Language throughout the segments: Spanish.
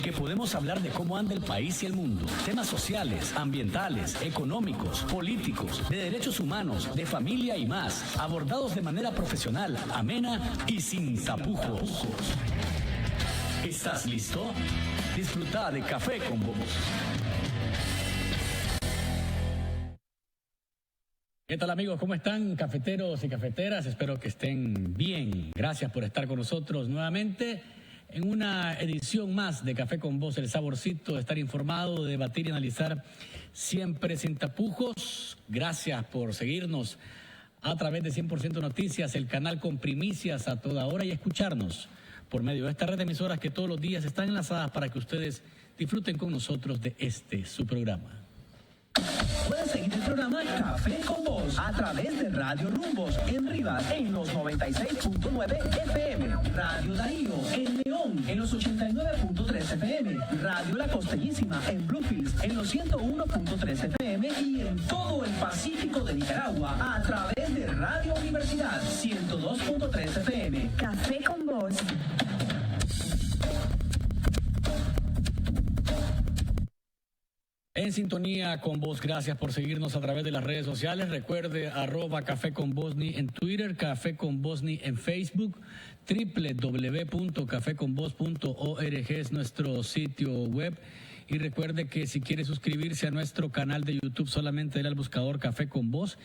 que podemos hablar de cómo anda el país y el mundo. Temas sociales, ambientales, económicos, políticos, de derechos humanos, de familia y más. Abordados de manera profesional, amena y sin tapujos. ¿Estás listo? Disfruta de Café con Vos. ¿Qué tal, amigos? ¿Cómo están, cafeteros y cafeteras? Espero que estén bien. Gracias por estar con nosotros nuevamente en una edición más de Café con Vos, el saborcito de estar informado, de debatir y analizar siempre sin tapujos. Gracias por seguirnos a través de 100% Noticias, el canal con primicias a toda hora, y escucharnos por medio de esta red de emisoras que todos los días están enlazadas para que ustedes disfruten con nosotros de su programa. Puedes seguir el programa Café con Vos a través de Radio Rumbos en Rivas en los 96.9 FM, Radio Darío en León en los 89.3 FM, Radio La Costeñísima en Bluefields en los 101.3 FM y en todo el Pacífico de Nicaragua a través de Radio Universidad 102.3 FM. Café con Vos. En sintonía con vos, gracias por seguirnos a través de las redes sociales. Recuerde @Café con Bosni en Twitter, Café con Bosni en Facebook, www.cafeconvos.org es nuestro sitio web. Y recuerde que si quiere suscribirse a nuestro canal de YouTube, solamente dele al buscador Café con Vos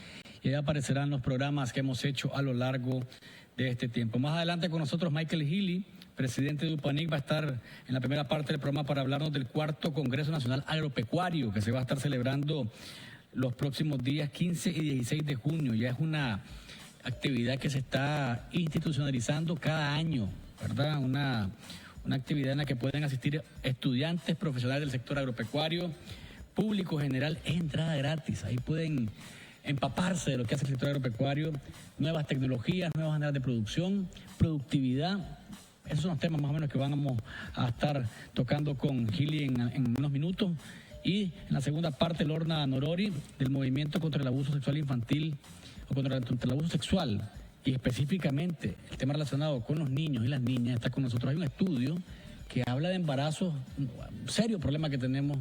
y ahí aparecerán los programas que hemos hecho a lo largo de este tiempo. Más adelante con nosotros Michael Healy, presidente de UPANIC, va a estar en la primera parte del programa para hablarnos del cuarto Congreso Nacional Agropecuario que se va a estar celebrando los próximos días 15 y 16 de junio. Ya es una actividad que se está institucionalizando cada año, ¿verdad? Una actividad en la que pueden asistir estudiantes profesionales del sector agropecuario, público general, es entrada gratis. Ahí pueden empaparse de lo que hace el sector agropecuario, nuevas tecnologías, nuevas maneras de producción, productividad. Esos son los temas más o menos que vamos a estar tocando con Gili en unos minutos. Y en la segunda parte, Lorna Norori, del Movimiento contra el Abuso Sexual Infantil, o contra el abuso sexual, y específicamente el tema relacionado con los niños y las niñas, está con nosotros. Hay un estudio que habla de embarazos, un serio problema que tenemos,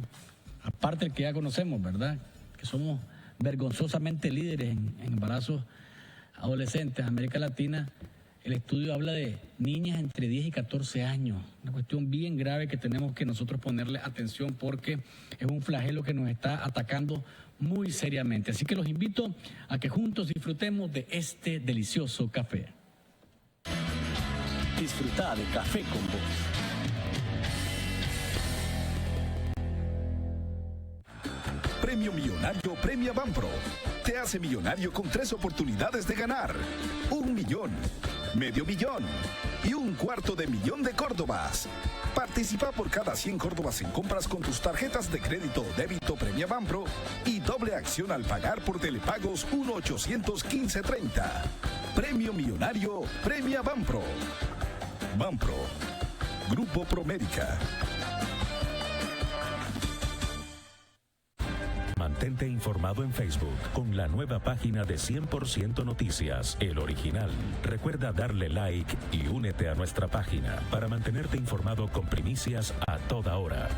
aparte del que ya conocemos, ¿verdad? Que somos vergonzosamente líderes en embarazos adolescentes en América Latina. El estudio habla de niñas entre 10 y 14 años, una cuestión bien grave que tenemos que nosotros ponerle atención porque es un flagelo que nos está atacando muy seriamente. Así que los invito a que juntos disfrutemos de este delicioso café. Disfruta de Café con Vos. Premio Millonario Premia Banpro. Te hace millonario con 3 oportunidades de ganar. 1 millón, medio millón y 1/4 de millón de córdobas. Participa por cada 100 córdobas en compras con tus tarjetas de crédito o débito Premia Banpro y doble acción al pagar por Telepagos 1-815-30. Premio Millonario Premia Banpro. Banpro. Grupo Promérica. Mantente informado en Facebook con la nueva página de 100% Noticias, el original. Recuerda darle like y únete a nuestra página para mantenerte informado con primicias a toda hora.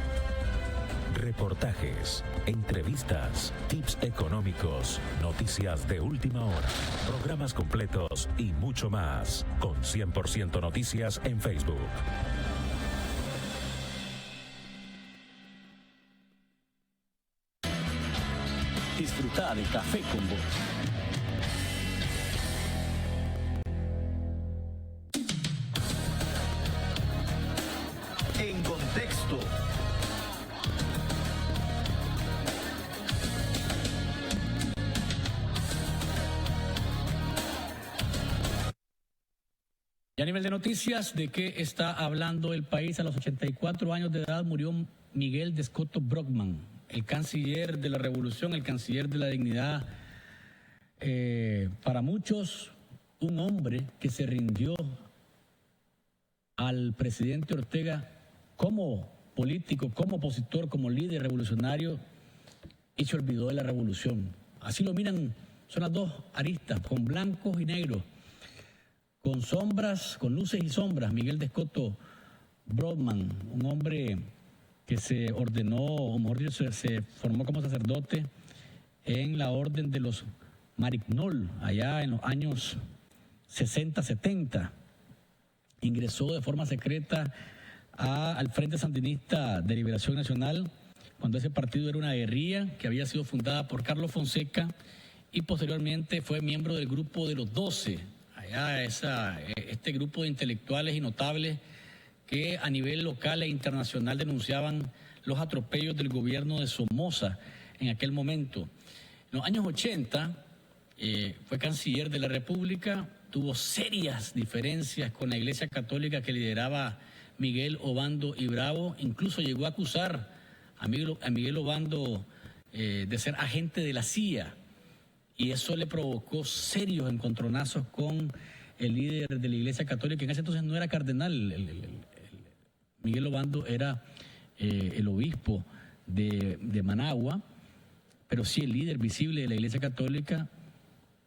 Reportajes, entrevistas, tips económicos, noticias de última hora, programas completos y mucho más con 100% Noticias en Facebook. Disfruta de Café con Vos. En contexto. Y a nivel de noticias, ¿de qué está hablando el país? A los 84 años de edad murió Miguel de Escoto Brockman, el canciller de la revolución, el canciller de la dignidad. Para muchos, un hombre que se rindió al presidente Ortega como político, como opositor, como líder revolucionario, y se olvidó de la revolución. Así lo miran, son las dos aristas, con blancos y negros, con sombras, con luces y sombras. Miguel de Escoto Brockman, un hombre que se ordenó, o mejor dicho, se formó como sacerdote en la orden de los Marignol, allá en los años 60, 70. Ingresó de forma secreta al Frente Sandinista de Liberación Nacional, cuando ese partido era una guerrilla que había sido fundada por Carlos Fonseca, y posteriormente fue miembro del grupo de los 12, allá este grupo de intelectuales y notables que a nivel local e internacional denunciaban los atropellos del gobierno de Somoza en aquel momento. En los años 80 fue canciller de la República, tuvo serias diferencias con la Iglesia Católica que lideraba Miguel Obando y Bravo, incluso llegó a acusar a Miguel Obando de ser agente de la CIA, y eso le provocó serios encontronazos con el líder de la Iglesia Católica, que en ese entonces no era cardenal. Miguel Obando era el obispo de Managua, pero sí el líder visible de la Iglesia Católica.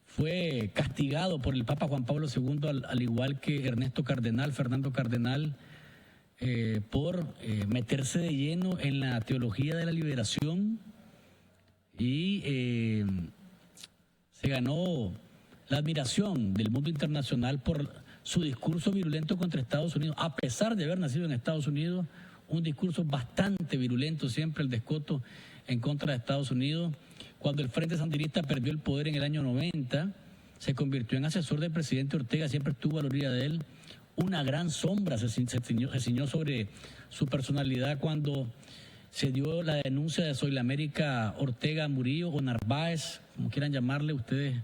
Fue castigado por el Papa Juan Pablo II, al igual que Fernando Cardenal, por meterse de lleno en la teología de la liberación, y se ganó la admiración del mundo internacional por su discurso virulento contra Estados Unidos, a pesar de haber nacido en Estados Unidos, un discurso bastante virulento siempre el de Escoto en contra de Estados Unidos. Cuando el Frente Sandinista perdió el poder en el año 90, se convirtió en asesor del presidente Ortega, siempre estuvo a la orilla de él. Una gran sombra se ciñó sobre su personalidad cuando se dio la denuncia de Zoilamérica Ortega Murillo, o Narváez, como quieran llamarle ustedes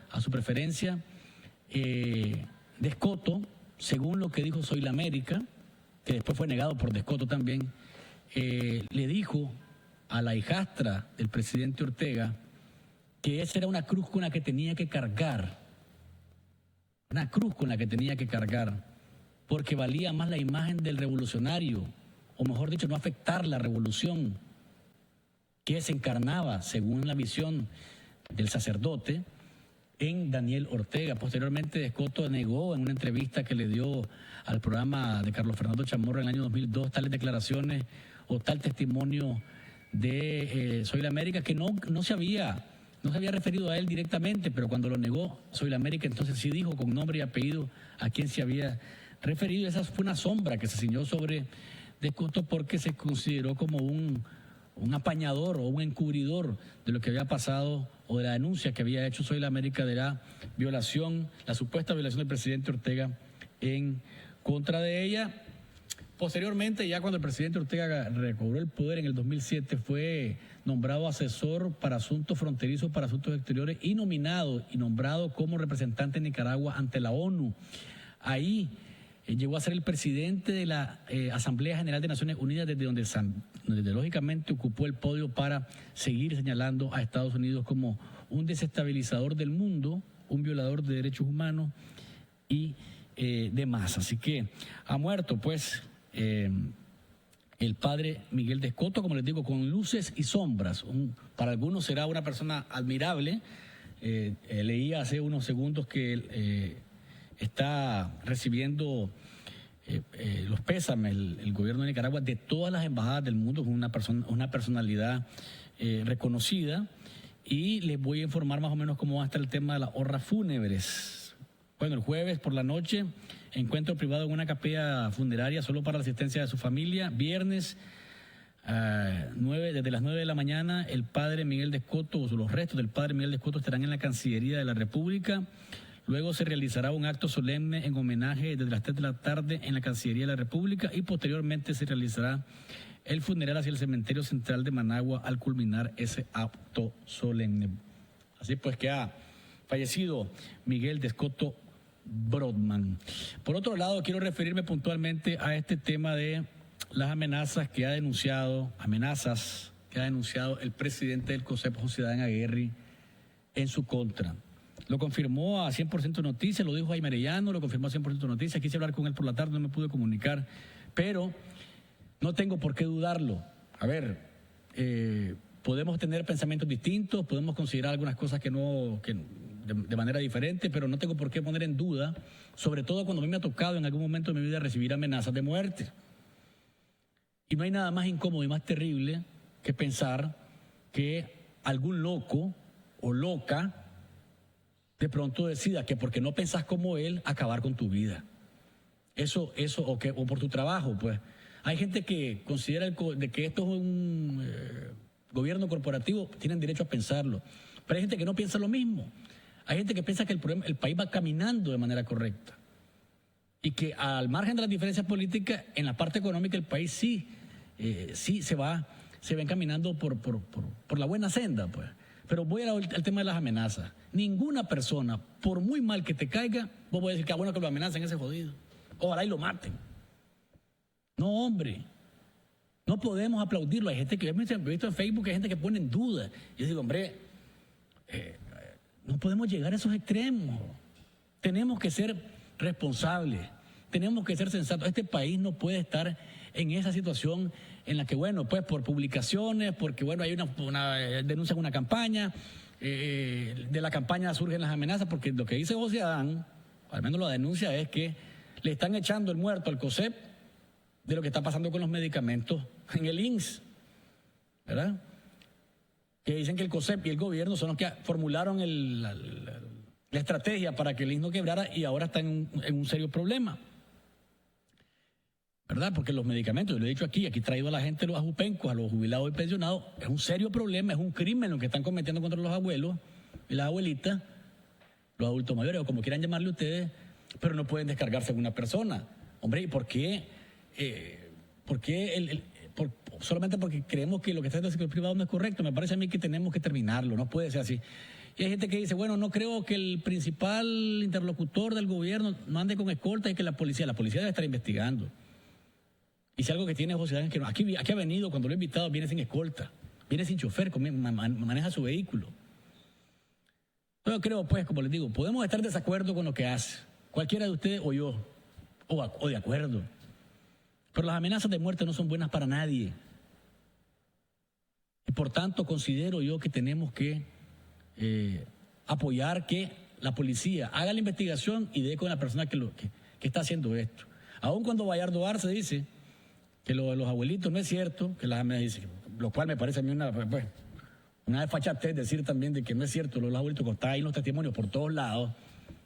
a su preferencia. Escoto, según lo que dijo Zoilamérica, que después fue negado por Escoto también, le dijo a la hijastra del presidente Ortega que esa era una cruz con la que tenía que cargar, porque valía más la imagen del revolucionario, o mejor dicho, no afectar la revolución que se encarnaba, según la visión del sacerdote, en Daniel Ortega. Posteriormente, Escoto negó en una entrevista que le dio al programa de Carlos Fernando Chamorro en el año 2002 tales declaraciones o tal testimonio de Zoilamérica, que no se había referido a él directamente, pero cuando lo negó Zoilamérica, entonces sí dijo con nombre y apellido a quién se había referido. Esa fue una sombra que se ciñó sobre Escoto, porque se consideró como un apañador o un encubridor de lo que había pasado, o de la denuncia que había hecho Zoilamérica de la supuesta violación del presidente Ortega en contra de ella. Posteriormente, ya cuando el presidente Ortega recobró el poder en el 2007, fue nombrado asesor para asuntos fronterizos, para asuntos exteriores, y nombrado como representante de Nicaragua ante la ONU. Ahí llegó a ser el presidente de la Asamblea General de Naciones Unidas, desde donde lógicamente ocupó el podio para seguir señalando a Estados Unidos como un desestabilizador del mundo, un violador de derechos humanos y demás. Así que ha muerto, pues, el padre Miguel de Escoto, como les digo, con luces y sombras. Para algunos será una persona admirable. Leía hace unos segundos que él está recibiendo los pésames, el gobierno de Nicaragua, de todas las embajadas del mundo, con una personalidad reconocida. Y les voy a informar más o menos cómo va a estar el tema de las honras fúnebres. Bueno, el jueves por la noche, encuentro privado en una capilla funeraria solo para la asistencia de su familia. Viernes, desde las 9 de la mañana, el padre Miguel de Escoto, o los restos del padre Miguel de Escoto, estarán en la Cancillería de la República. Luego se realizará un acto solemne en homenaje desde las 3 de la tarde en la Cancillería de la República, y posteriormente se realizará el funeral hacia el cementerio central de Managua al culminar ese acto solemne. Así pues que ha fallecido Miguel de Escoto Brodman. Por otro lado, quiero referirme puntualmente a este tema de las amenazas que ha denunciado el presidente del COSEP, José Dayan Aguirre, en su contra. Lo confirmó a 100% Noticias, lo dijo Jaime Arellano, lo confirmó a 100% Noticias. Quise hablar con él por la tarde, no me pude comunicar, pero no tengo por qué dudarlo. A ver, podemos tener pensamientos distintos, podemos considerar algunas cosas de manera diferente, pero no tengo por qué poner en duda, sobre todo cuando a mí me ha tocado en algún momento de mi vida recibir amenazas de muerte. Y no hay nada más incómodo y más terrible que pensar que algún loco o loca de pronto decida que porque no pensás como él, acabar con tu vida. Eso o por tu trabajo, pues. Hay gente que considera de que esto es un gobierno corporativo, tienen derecho a pensarlo. Pero hay gente que no piensa lo mismo. Hay gente que piensa que el país va caminando de manera correcta. Y que al margen de las diferencias políticas, en la parte económica el país sí se va encaminando por la buena senda, pues. Pero voy al tema de las amenazas. Ninguna persona, por muy mal que te caiga, vos podés decir que bueno que lo amenacen ese jodido. Ojalá y lo maten. No, hombre. No podemos aplaudirlo. Hay gente que he visto en Facebook, hay gente que pone en duda. Yo digo, hombre, no podemos llegar a esos extremos. Tenemos que ser responsables. Tenemos que ser sensatos. Este país no puede estar en esa situación en la que, bueno, pues por publicaciones, porque, bueno, hay una denuncia en una campaña, de la campaña surgen las amenazas, porque lo que dice José Adán, al menos la denuncia es que le están echando el muerto al COSEP de lo que está pasando con los medicamentos en el INSS, ¿verdad? Que dicen que el COSEP y el gobierno son los que formularon la estrategia para que el INSS no quebrara y ahora está en un serio problema, ¿verdad? Porque los medicamentos, yo lo he dicho aquí traigo a la gente, los ajupencos, a los jubilados y pensionados, es un serio problema, es un crimen lo que están cometiendo contra los abuelos y las abuelitas, los adultos mayores o como quieran llamarle ustedes, pero no pueden descargarse en una persona. Hombre, ¿y por qué? Solamente porque creemos que lo que está haciendo el sector privado no es correcto. Me parece a mí que tenemos que terminarlo, no puede ser así. Y hay gente que dice, bueno, no creo que el principal interlocutor del gobierno no ande con escolta y que la policía debe estar investigando. Y si algo que tiene José Ángel, que aquí ha venido, cuando lo he invitado, viene sin escolta, viene sin chofer, maneja su vehículo. Yo creo, pues, como les digo, podemos estar en desacuerdo con lo que hace, cualquiera de ustedes o yo, o de acuerdo. Pero las amenazas de muerte no son buenas para nadie. Y por tanto, considero yo que tenemos que apoyar que la policía haga la investigación y dé con la persona que está haciendo esto. Aun cuando Bayardo Arce dice que lo de los abuelitos no es cierto, que las amenazas, lo cual me parece a mí una desfachatez decir también de que no es cierto, lo de los abuelitos, que está ahí en los testimonios por todos lados,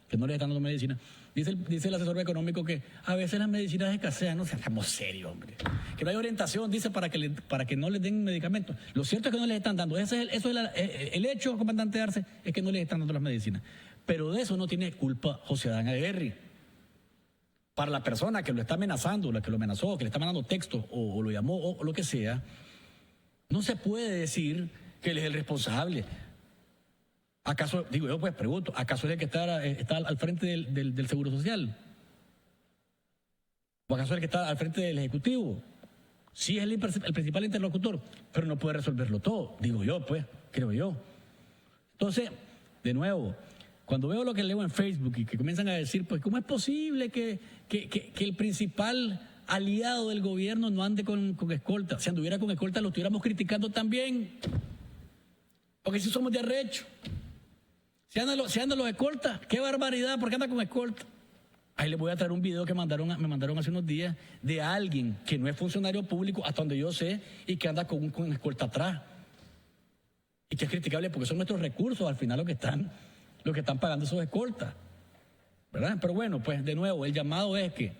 que no les están dando medicina. Dice el asesor económico que a veces las medicinas escasean, no seamos serios, hombre. Que no hay orientación, dice, para que no les den medicamentos. Lo cierto es que no les están dando. El hecho, comandante Arce, es que no les están dando las medicinas. Pero de eso no tiene culpa José Adán Aguirre. Para la persona que lo está amenazando, la que lo amenazó, que le está mandando texto o lo llamó o lo que sea, no se puede decir que él es el responsable. ¿Acaso, digo yo, pues pregunto, acaso es el que está al frente del Seguro Social? ¿O acaso es el que está al frente del Ejecutivo? Sí es el principal interlocutor, pero no puede resolverlo todo, digo yo, pues, creo yo. Entonces, de nuevo, cuando veo lo que leo en Facebook y que comienzan a decir, pues, ¿cómo es posible que el principal aliado del gobierno no ande con escolta? Si anduviera con escolta lo estuviéramos criticando también, porque si somos de arrecho. Si andan los escoltas, qué barbaridad, ¿por qué anda con escolta? Ahí les voy a traer un video que me mandaron hace unos días de alguien que no es funcionario público, hasta donde yo sé, y que anda con escolta atrás. Y que es criticable porque son nuestros recursos al final los que están pagando esos escoltas, ¿verdad? Pero bueno, pues de nuevo, el llamado es que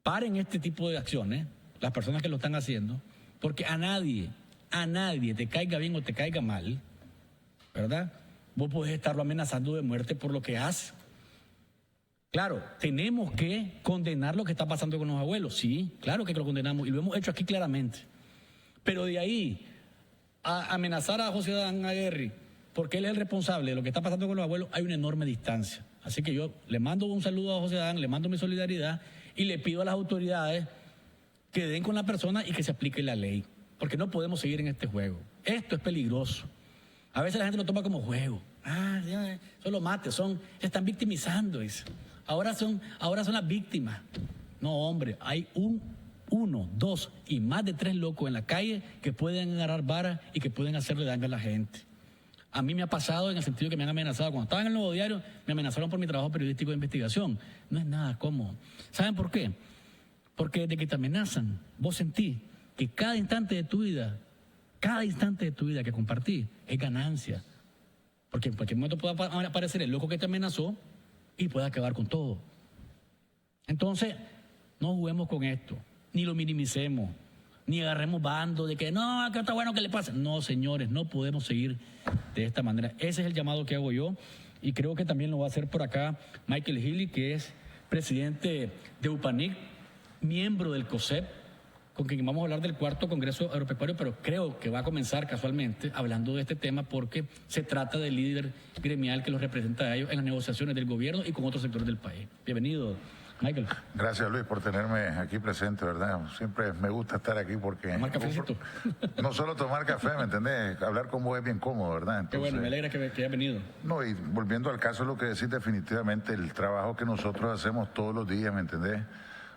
paren este tipo de acciones, las personas que lo están haciendo, porque a nadie, te caiga bien o te caiga mal, ¿verdad? Vos podés estarlo amenazando de muerte por lo que hace. Claro, tenemos que condenar lo que está pasando con los abuelos, sí, claro que lo condenamos y lo hemos hecho aquí claramente. Pero de ahí a amenazar a José Adán Aguirre porque él es el responsable de lo que está pasando con los abuelos, hay una enorme distancia. Así que yo le mando un saludo a José Adán, le mando mi solidaridad y le pido a las autoridades que den con la persona y que se aplique la ley, porque no podemos seguir en este juego. Esto es peligroso. A veces la gente lo toma como juego. Solo mate, se están victimizando. Ahora son las víctimas. No, hombre, hay uno, dos y más de 3 locos en la calle que pueden agarrar varas y que pueden hacerle daño a la gente. A mí me ha pasado en el sentido que me han amenazado. Cuando estaba en el Nuevo Diario, me amenazaron por mi trabajo periodístico de investigación. No es nada cómodo. ¿Saben por qué? Porque desde que te amenazan, vos sentís que cada instante de tu vida que compartís es ganancia. Porque en cualquier momento puede aparecer el loco que te amenazó y puede acabar con todo. Entonces, no juguemos con esto, ni lo minimicemos, ni agarremos bando de que no, que está bueno que le pase. No, señores, no podemos seguir de esta manera. Ese es el llamado que hago yo y creo que también lo va a hacer por acá Michael Healy, que es presidente de UPANIC, miembro del COSEP, con quien vamos a hablar del 4º Congreso Agropecuario, pero creo que va a comenzar casualmente hablando de este tema porque se trata del líder gremial que los representa a ellos en las negociaciones del gobierno y con otros sectores del país. Bienvenido, Michael. Gracias, Luis, por tenerme aquí presente, ¿verdad? Siempre me gusta estar aquí porque... Tomar cafecito. No solo tomar café, ¿me entendés? Hablar con vos es bien cómodo, ¿verdad? Entonces, qué bueno, me alegra que haya venido. No, y volviendo al caso, lo que decís definitivamente, el trabajo que nosotros hacemos todos los días, ¿me entendés?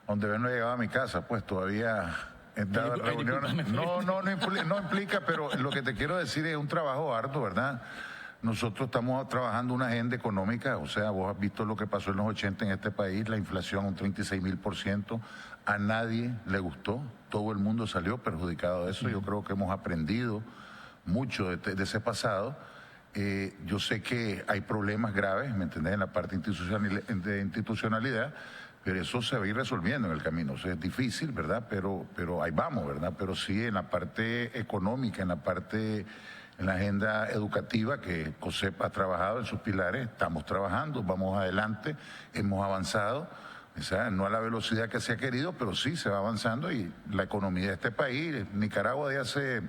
Donde ven no llegaba a mi casa, pues todavía estaba en reuniones. No implica, pero lo que te quiero decir es un trabajo arduo, ¿verdad? Nosotros estamos trabajando una agenda económica, o sea, vos has visto lo que pasó en los 80 en este país, la inflación un 36.000%, a nadie le gustó, todo el mundo salió perjudicado de eso. Yo creo que hemos aprendido mucho de ese pasado. Yo sé que hay problemas graves, ¿me entendés?, en la parte de institucionalidad, pero eso se va a ir resolviendo en el camino. O sea, es difícil, ¿verdad? Pero ahí vamos, ¿verdad? Pero sí, en la parte económica, en la agenda educativa que COSEP ha trabajado en sus pilares, estamos trabajando, vamos adelante, hemos avanzado, o sea, no a la velocidad que se ha querido, pero sí se va avanzando y la economía de este país, Nicaragua de hace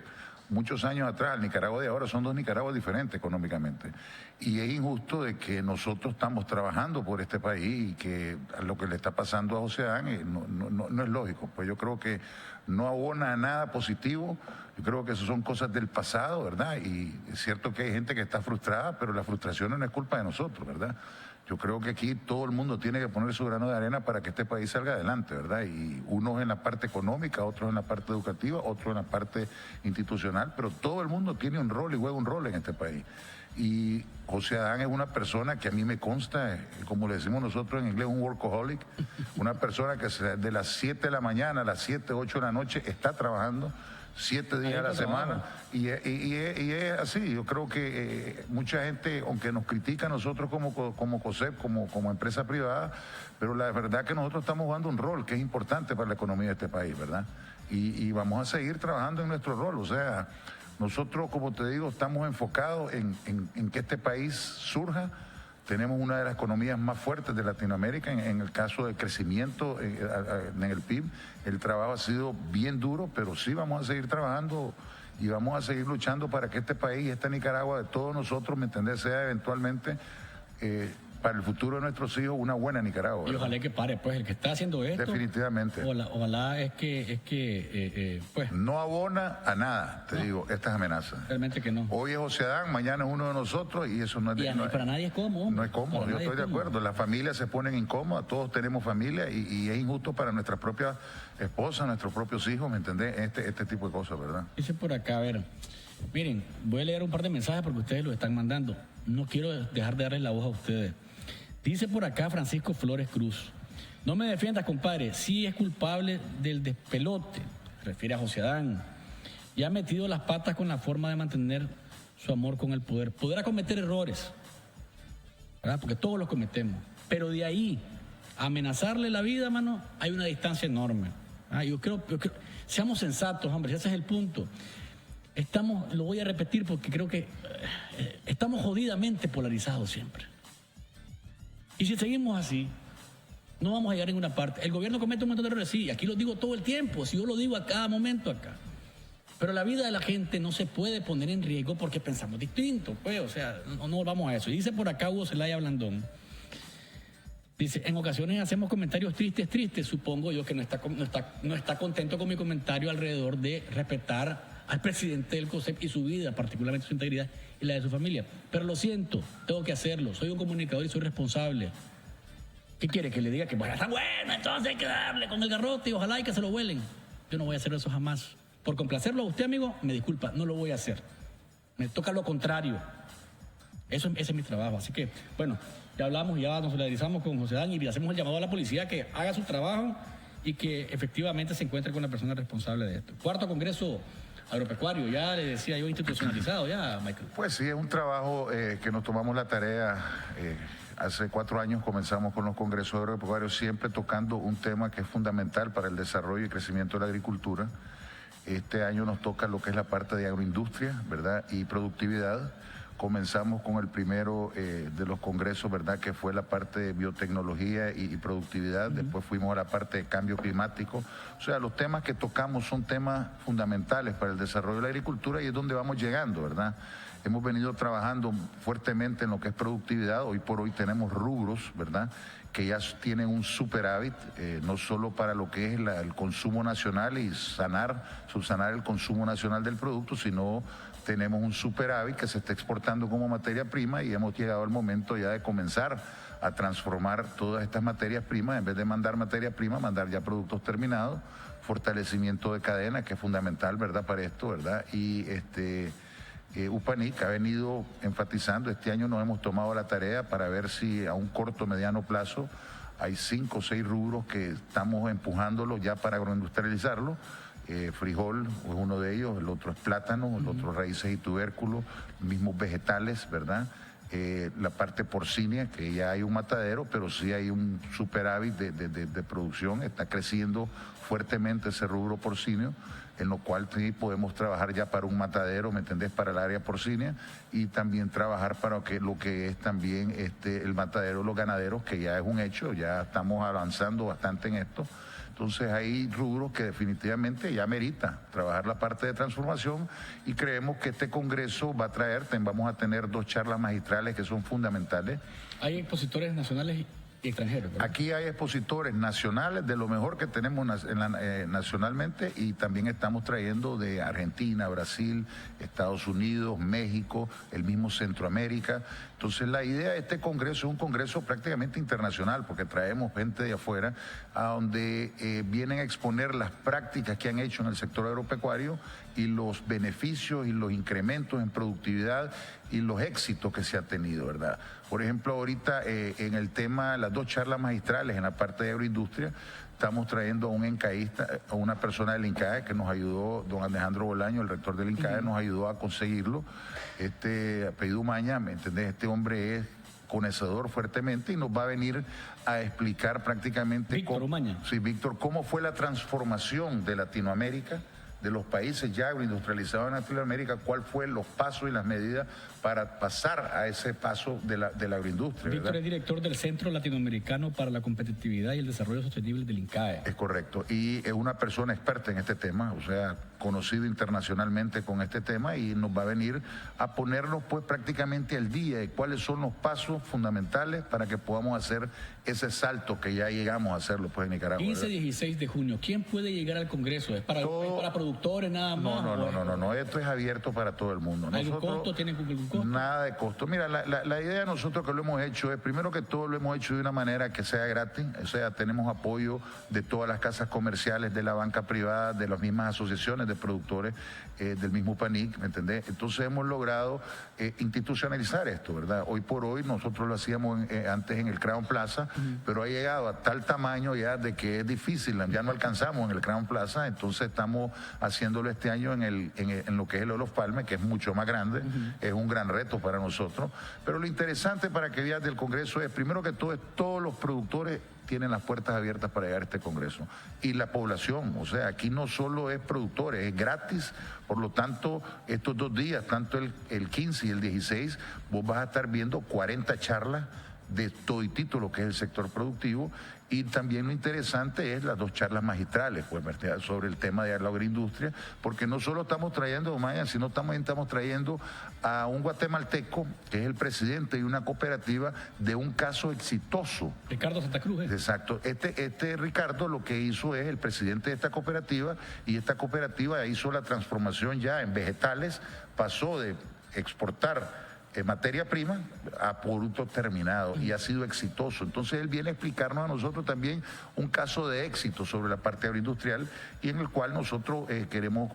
muchos años atrás, el Nicaragua de ahora son dos Nicaraguas diferentes económicamente. Y es injusto de que nosotros estamos trabajando por este país y que lo que le está pasando a José Adán no es lógico. Pues yo creo que no abona a nada positivo. Yo creo que eso son cosas del pasado, ¿verdad? Y es cierto que hay gente que está frustrada, pero la frustración no es culpa de nosotros, ¿verdad? Yo creo que aquí todo el mundo tiene que poner su grano de arena para que este país salga adelante, ¿verdad? Y unos en la parte económica, otros en la parte educativa, otros en la parte institucional, pero todo el mundo tiene un rol y juega un rol en este país. Y José Adán es una persona que a mí me consta, como le decimos nosotros en inglés, un workaholic, una persona que de las 7 de la mañana a las 7, 8 de la noche está trabajando 7 días a la semana y es así. Yo creo que mucha gente, aunque nos critica a nosotros como COSEP, como empresa privada, pero la verdad que nosotros estamos jugando un rol que es importante para la economía de este país, ¿verdad? Y vamos a seguir trabajando en nuestro rol. O sea, nosotros, como te digo, estamos enfocados en que este país surja. Tenemos una de las economías más fuertes de Latinoamérica en el caso del crecimiento en el PIB. El trabajo ha sido bien duro, pero sí vamos a seguir trabajando y vamos a seguir luchando para que este país, esta Nicaragua de todos nosotros, ¿me entendés?, sea eventualmente para el futuro de nuestros hijos una buena Nicaragua, ¿verdad? Y ojalá que pare, pues el que está haciendo esto. Definitivamente. Ojalá es que pues. No abona a nada, te digo, estas amenazas. Realmente que no. Hoy es José Adán, mañana es uno de nosotros y eso no es... Para nadie es cómodo. No es cómodo, yo estoy de acuerdo. Las familias se ponen incómodas, todos tenemos familia y es injusto para nuestras propias esposas, nuestros propios hijos, ¿me entendés? Este tipo de cosas, ¿verdad? Dice por acá, a ver, miren, voy a leer un par de mensajes porque ustedes los están mandando. No quiero dejar de darles la voz a ustedes. Dice por acá Francisco Flores Cruz: no me defiendas, compadre, sí es culpable del despelote, refiere a José Adán, y ha metido las patas con la forma de mantener su amor con el poder. Podrá cometer errores, ¿verdad?, porque todos los cometemos, pero de ahí a amenazarle la vida, mano, hay una distancia enorme. Yo creo, seamos sensatos, hombre, ese es el punto. Lo voy a repetir porque creo que estamos jodidamente polarizados siempre. Y si seguimos así, no vamos a llegar a ninguna parte. El gobierno comete un montón de errores, sí, aquí lo digo todo el tiempo, si yo lo digo a cada momento acá. Pero la vida de la gente no se puede poner en riesgo porque pensamos distinto, pues, o sea, no volvamos a eso. Y dice por acá Hugo Zelaya Blandón, dice, en ocasiones hacemos comentarios tristes, supongo yo que no está contento con mi comentario alrededor de respetar al presidente del COSEP y su vida, particularmente su integridad y la de su familia. Pero lo siento, tengo que hacerlo, soy un comunicador y soy responsable. ¿Qué quiere? Que le diga que bueno, está bueno, entonces hay que darle con el garrote y ojalá y que se lo huelen. Yo no voy a hacer eso jamás. Por complacerlo a usted, amigo, me disculpa, no lo voy a hacer. Me toca lo contrario. Ese es mi trabajo. Así que, bueno, ya hablamos, ya nos solidarizamos con José Adán y hacemos el llamado a la policía que haga su trabajo y que efectivamente se encuentre con la persona responsable de esto. Cuarto Congreso Agropecuario, ya le decía yo, institucionalizado ya, Michael. Pues sí, es un trabajo que nos tomamos la tarea. Hace 4 años comenzamos con los congresos agropecuarios, siempre tocando un tema que es fundamental para el desarrollo y crecimiento de la agricultura. Este año nos toca lo que es la parte de agroindustria, ¿verdad? Y productividad. Comenzamos con el primero de los congresos, ¿verdad? Que fue la parte de biotecnología y productividad. Después fuimos a la parte de cambio climático. O sea, los temas que tocamos son temas fundamentales para el desarrollo de la agricultura y es donde vamos llegando, ¿verdad? Hemos venido trabajando fuertemente en lo que es productividad. Hoy por hoy tenemos rubros, ¿verdad?, que ya tienen un superávit, no solo para lo que es el consumo nacional y subsanar el consumo nacional del producto, sino tenemos un superávit que se está exportando como materia prima y hemos llegado al momento ya de comenzar a transformar todas estas materias primas, en vez de mandar materia prima, mandar ya productos terminados, fortalecimiento de cadena, que es fundamental, ¿verdad?, para esto, ¿verdad? Y UPANIC ha venido enfatizando, este año nos hemos tomado la tarea para ver si a un corto o mediano plazo hay 5 o 6 rubros que estamos empujándolos ya para agroindustrializarlo. Frijol es uno de ellos, el otro es plátano, el otro raíces y tubérculos, mismos vegetales, ¿verdad? La parte porcina, que ya hay un matadero, pero sí hay un superávit de producción, está creciendo fuertemente ese rubro porcino, en lo cual sí podemos trabajar ya para un matadero, ¿me entendés?, para el área porcina, y también trabajar para lo que es también el matadero de los ganaderos, que ya es un hecho, ya estamos avanzando bastante en esto. Entonces hay rubros que definitivamente ya merita trabajar la parte de transformación y creemos que este congreso va a traer, vamos a tener 2 charlas magistrales que son fundamentales. Hay expositores nacionales y extranjeros, ¿verdad? Aquí hay expositores nacionales de lo mejor que tenemos nacionalmente y también estamos trayendo de Argentina, Brasil, Estados Unidos, México, el mismo Centroamérica. Entonces la idea de este congreso es un congreso prácticamente internacional porque traemos gente de afuera a donde vienen a exponer las prácticas que han hecho en el sector agropecuario y los beneficios y los incrementos en productividad y los éxitos que se ha tenido, ¿verdad? Por ejemplo, ahorita en el tema, las 2 charlas magistrales en la parte de agroindustria, estamos trayendo a un encaísta, a una persona del INCAE que nos ayudó, don Alejandro Bolaño, el rector del INCAE, nos ayudó a conseguirlo. Apellido Umaña, ¿me entendés? Este hombre es conocedor fuertemente y nos va a venir a explicar prácticamente Víctor Umaña. Sí, Víctor, cómo fue la transformación de Latinoamérica, de los países ya agroindustrializados en Latinoamérica, cuál fue los pasos y las medidas para pasar a ese paso de la agroindustria. Víctor es director del Centro Latinoamericano para la Competitividad y el Desarrollo Sostenible del INCAE. Es correcto, y es una persona experta en este tema, o sea, conocido internacionalmente con este tema y nos va a venir a ponernos pues prácticamente al día de cuáles son los pasos fundamentales para que podamos hacer ese salto que ya llegamos a hacerlo pues en Nicaragua. 15-16 de junio, ¿quién puede llegar al Congreso? ¿Es para productores nada más? No, esto es abierto para todo el mundo. ¿Algún costo? ¿Tiene algún costo? Nada de costo. Mira, la idea de nosotros que lo hemos hecho es, primero que todo, lo hemos hecho de una manera que sea gratis, o sea, tenemos apoyo de todas las casas comerciales, de la banca privada, de las mismas asociaciones de productores, del mismo PANIC, ¿me entendés? Entonces hemos logrado institucionalizar esto, ¿verdad? Hoy por hoy nosotros lo hacíamos antes en el Crown Plaza, pero ha llegado a tal tamaño ya de que es difícil, ya no alcanzamos en el Crown Plaza, entonces estamos haciéndolo este año en lo que es el Olof Palme, que es mucho más grande, es un gran reto para nosotros, pero lo interesante para que veas del Congreso es, primero que todo, todos los productores tienen las puertas abiertas para llegar a este Congreso. Y la población, o sea, aquí no solo es productores, es gratis, por lo tanto, estos 2 días, tanto el 15 y el 16, vos vas a estar viendo 40 charlas de todo y título que es el sector productivo, y también lo interesante es las 2 charlas magistrales pues, sobre el tema de la agroindustria, porque no solo estamos trayendo Maya, sino también estamos trayendo a un guatemalteco que es el presidente de una cooperativa de un caso exitoso. Ricardo Santa Cruz. Exacto. Este Ricardo lo que hizo es el presidente de esta cooperativa, y esta cooperativa hizo la transformación ya en vegetales, pasó de exportar materia prima a producto terminado y ha sido exitoso. Entonces él viene a explicarnos a nosotros también un caso de éxito sobre la parte agroindustrial y en el cual nosotros queremos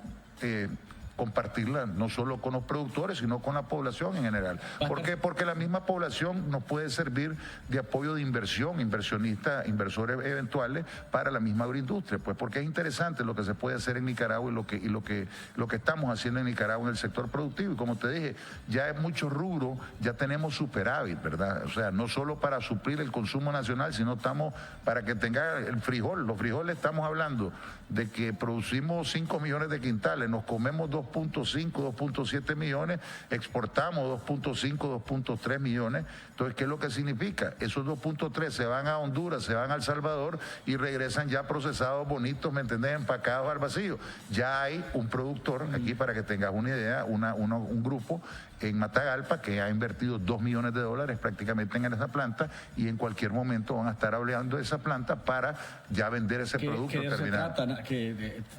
compartirla no solo con los productores, sino con la población en general. ¿Por qué? Porque la misma población nos puede servir de apoyo de inversión, inversores eventuales para la misma agroindustria, pues porque es interesante lo que se puede hacer en Nicaragua y lo que estamos haciendo en Nicaragua en el sector productivo. Y como te dije, ya en muchos rubros ya tenemos superávit, ¿verdad? O sea, no solo para suplir el consumo nacional, sino estamos para que tenga el frijol. Los frijoles estamos hablando de que producimos 5 millones de quintales, nos comemos 2.5, 2.7 millones, exportamos 2.5, 2.3 millones. Entonces, ¿qué es lo que significa? Esos 2.3 se van a Honduras, se van a El Salvador y regresan ya procesados, bonitos, ¿me entendés? Empacados al vacío. Ya hay un productor, aquí para que tengas una idea, un grupo en Matagalpa que ha invertido $2 millones prácticamente en esa planta, y en cualquier momento van a estar hablando de esa planta para ya vender ese producto terminado.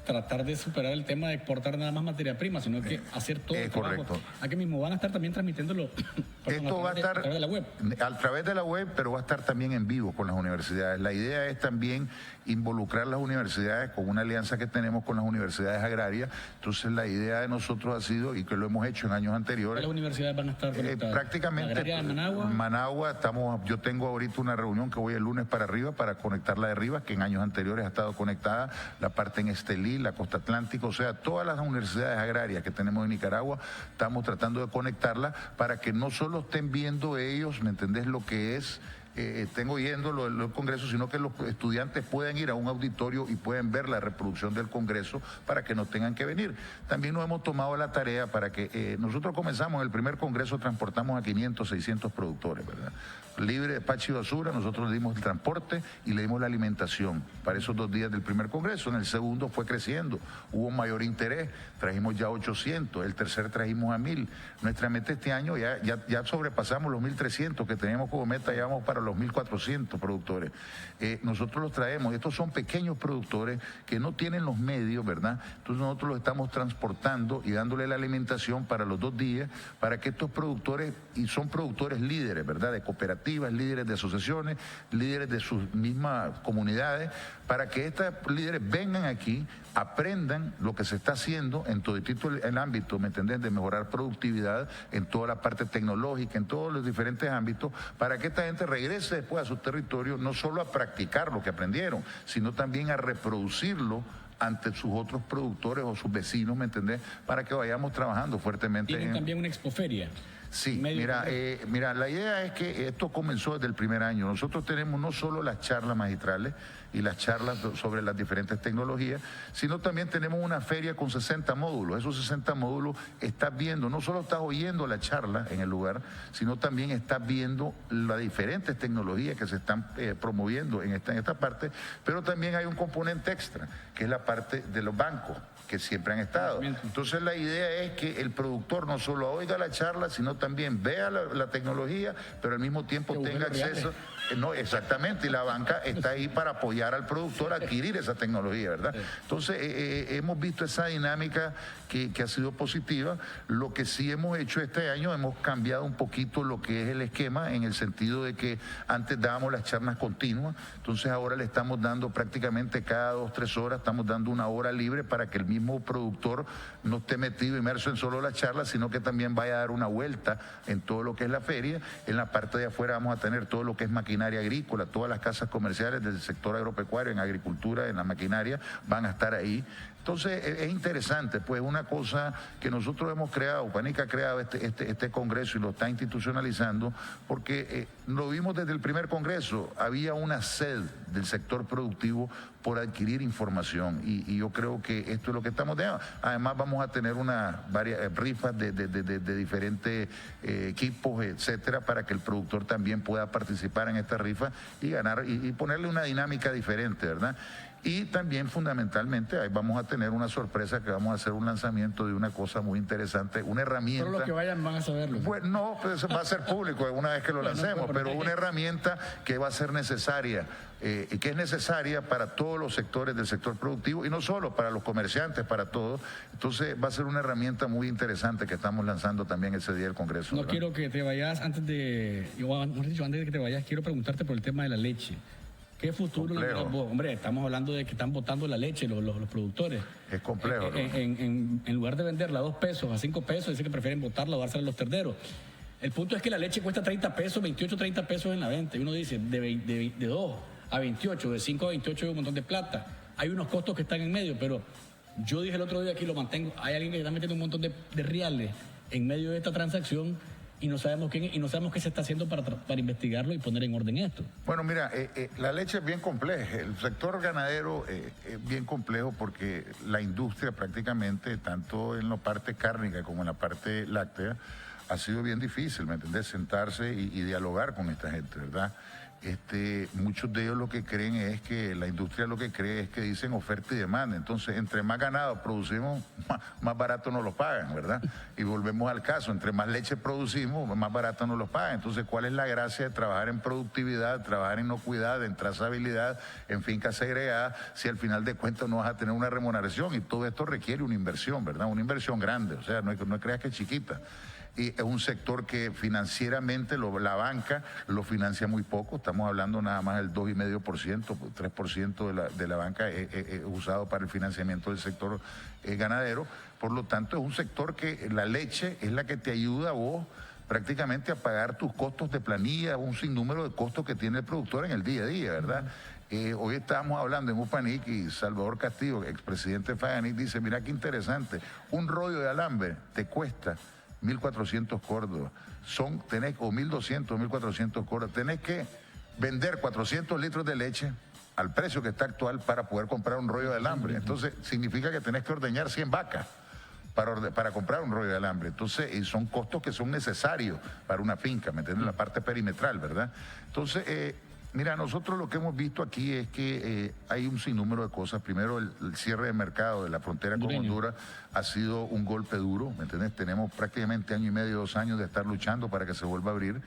Tratar de superar el tema de exportar nada más materia prima, sino que hacer todo el trabajo. Correcto. Aquí mismo van a estar también transmitiéndolo Esto va a estar a través de la web. A través de la web, pero va a estar también en vivo con las universidades. La idea es también involucrar las universidades con una alianza que tenemos con las universidades agrarias. Entonces, la idea de nosotros ha sido, y que lo hemos hecho en años anteriores. ¿Las universidades van a estar conectadas? Prácticamente. ¿La agraria de Managua? Managua, yo tengo ahorita una reunión que voy el lunes para Rivas para conectar la de Rivas, que en años anteriores ha estado conectada, la parte en Estelí, la costa atlántica, o sea, todas las universidades agrarias que tenemos en Nicaragua, estamos tratando de conectarlas para que no solo estén viendo ellos, ¿me entendés?, lo que es tengo yendo el Congreso, sino que los estudiantes pueden ir a un auditorio y pueden ver la reproducción del Congreso para que no tengan que venir. También nos hemos tomado la tarea para que nosotros comenzamos en el primer Congreso, transportamos a 500, 600 productores, ¿verdad? Libre de despacho y basura, nosotros le dimos el transporte y le dimos la alimentación para esos 2 días del primer Congreso. En el segundo fue creciendo, hubo mayor interés, trajimos ya 800, el tercer trajimos a 1000. Nuestra meta este año ya sobrepasamos los 1300 que teníamos como meta, ya vamos para los 1400 productores. Nosotros los traemos, estos son pequeños productores que no tienen los medios, ¿verdad? Entonces nosotros los estamos transportando y dándole la alimentación para los 2 días, para que estos productores, y son productores líderes, ¿verdad?, de cooperativas, líderes de asociaciones, líderes de sus mismas comunidades, para que estos líderes vengan aquí, aprendan lo que se está haciendo en todo el ámbito, ¿me entendés?, de mejorar productividad en toda la parte tecnológica, en todos los diferentes ámbitos, para que esta gente regrese después a su territorio, no solo a practicar lo que aprendieron, sino también a reproducirlo ante sus otros productores o sus vecinos, ¿me entendés?, para que vayamos trabajando fuertemente. ¿Tienen también una expoferia? Sí, mira, la idea es que esto comenzó desde el primer año. Nosotros tenemos no solo las charlas magistrales y las charlas sobre las diferentes tecnologías, sino también tenemos una feria con 60 módulos. Esos 60 módulos estás viendo, no solo estás oyendo la charla en el lugar, sino también estás viendo las diferentes tecnologías que se están promoviendo en esta parte, pero también hay un componente extra, que es la parte de los bancos, que siempre han estado. Entonces la idea es que el productor no solo oiga la charla, sino también vea la tecnología, pero al mismo tiempo tenga acceso. No, exactamente, y la banca está ahí para apoyar al productor a adquirir esa tecnología, ¿verdad? Entonces hemos visto esa dinámica que ha sido positiva. Lo que sí hemos hecho este año, hemos cambiado un poquito lo que es el esquema, en el sentido de que antes dábamos las charlas continuas, entonces ahora le estamos dando prácticamente cada 2, 3 horas, estamos dando 1 hora libre para que el mismo productor no esté metido, inmerso en solo la charla, sino que también vaya a dar una vuelta en todo lo que es la feria. En la parte de afuera vamos a tener todo lo que es maquinaria agrícola, todas las casas comerciales del sector agropecuario, en agricultura, en la maquinaria, van a estar ahí. Entonces es interesante, pues una cosa que nosotros hemos creado, Panica ha creado este congreso y lo está institucionalizando, porque lo vimos desde el primer congreso, había una sed del sector productivo por adquirir información, y yo creo que esto es lo que estamos dando. Además vamos a tener varias rifas de diferentes equipos, etcétera, para que el productor también pueda participar en esta rifa y ganar y ponerle una dinámica diferente, ¿verdad? Y también fundamentalmente ahí vamos a tener una sorpresa, que vamos a hacer un lanzamiento de una cosa muy interesante, una herramienta. Todos los que vayan van a saberlo. Pues no, pues va a ser público una vez que lo lancemos, pero una herramienta que va a ser necesaria, y que es necesaria para todos los sectores del sector productivo, y no solo para los comerciantes, para todos. Entonces va a ser una herramienta muy interesante que estamos lanzando también ese día del Congreso. No, ¿verdad? Quiero que te vayas, antes de que te vayas, quiero preguntarte por el tema de la leche, ¿Qué futuro? Hombre, estamos hablando de que están botando la leche los productores. Es complejo. En lugar de venderla a 2 pesos, a 5 pesos, dicen que prefieren botarla o dársela a los terneros. El punto es que la leche cuesta 30 pesos, 28, 30 pesos en la venta. Y uno dice, de 2 a 28, de 5 a 28 hay un montón de plata. Hay unos costos que están en medio, pero yo dije el otro día aquí, lo mantengo, hay alguien que está metiendo un montón de reales en medio de esta transacción y no sabemos quién y no sabemos qué se está haciendo para investigarlo y poner en orden esto. Bueno, mira, la leche es bien compleja. El sector ganadero es bien complejo porque la industria prácticamente, tanto en la parte cárnica como en la parte láctea, ha sido bien difícil, ¿me entendés? Sentarse y dialogar con esta gente, ¿verdad? Muchos de ellos lo que creen es que la industria lo que cree es que dicen oferta y demanda. Entonces, entre más ganado producimos, más barato nos lo pagan, ¿verdad? Y volvemos al caso, entre más leche producimos, más barato nos lo pagan. Entonces, ¿cuál es la gracia de trabajar en productividad, trabajar en inocuidad, en trazabilidad, en fincas segregadas, si al final de cuentas no vas a tener una remuneración? Y todo esto requiere una inversión, ¿verdad? Una inversión grande, o sea, no creas que es chiquita. Y es un sector que financieramente la banca lo financia muy poco, estamos hablando nada más del 2,5%, 3% de la banca es usado para el financiamiento del sector ganadero. Por lo tanto, es un sector que la leche es la que te ayuda a vos prácticamente a pagar tus costos de planilla, un sinnúmero de costos que tiene el productor en el día a día, ¿verdad? Hoy estábamos hablando en Upanic y Salvador Castillo, expresidente de Faganic, dice, mira qué interesante, un rollo de alambre te cuesta 1.400 córdobas, tenés, o 1.200, 1.400 córdobas, tenés que vender 400 litros de leche al precio que está actual para poder comprar un rollo de alambre. Entonces, significa que tenés que ordeñar 100 vacas para comprar un rollo de alambre. Entonces, y son costos que son necesarios para una finca, ¿me entiendes? La parte perimetral, ¿verdad? Entonces, mira, nosotros lo que hemos visto aquí es que hay un sinnúmero de cosas. Primero, el cierre de mercado de la frontera con Honduras ha sido un golpe duro, ¿me entiendes? Tenemos prácticamente 1 año y medio, 2 años de estar luchando para que se vuelva a abrir.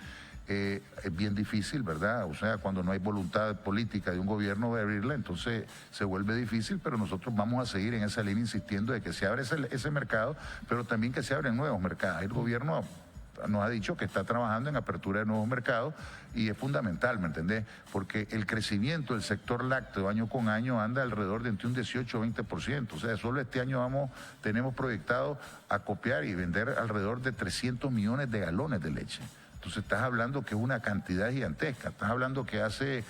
Es bien difícil, ¿verdad? O sea, cuando no hay voluntad política de un gobierno de abrirla, entonces se vuelve difícil, pero nosotros vamos a seguir en esa línea insistiendo de que se abra ese mercado, pero también que se abren nuevos mercados. El gobierno nos ha dicho que está trabajando en apertura de nuevos mercados y es fundamental, ¿me entendés? Porque el crecimiento del sector lácteo año con año anda alrededor de entre un 18 o 20%. O sea, solo este año tenemos proyectado acopiar y vender alrededor de 300 millones de galones de leche. Entonces estás hablando que es una cantidad gigantesca. Estás hablando que hace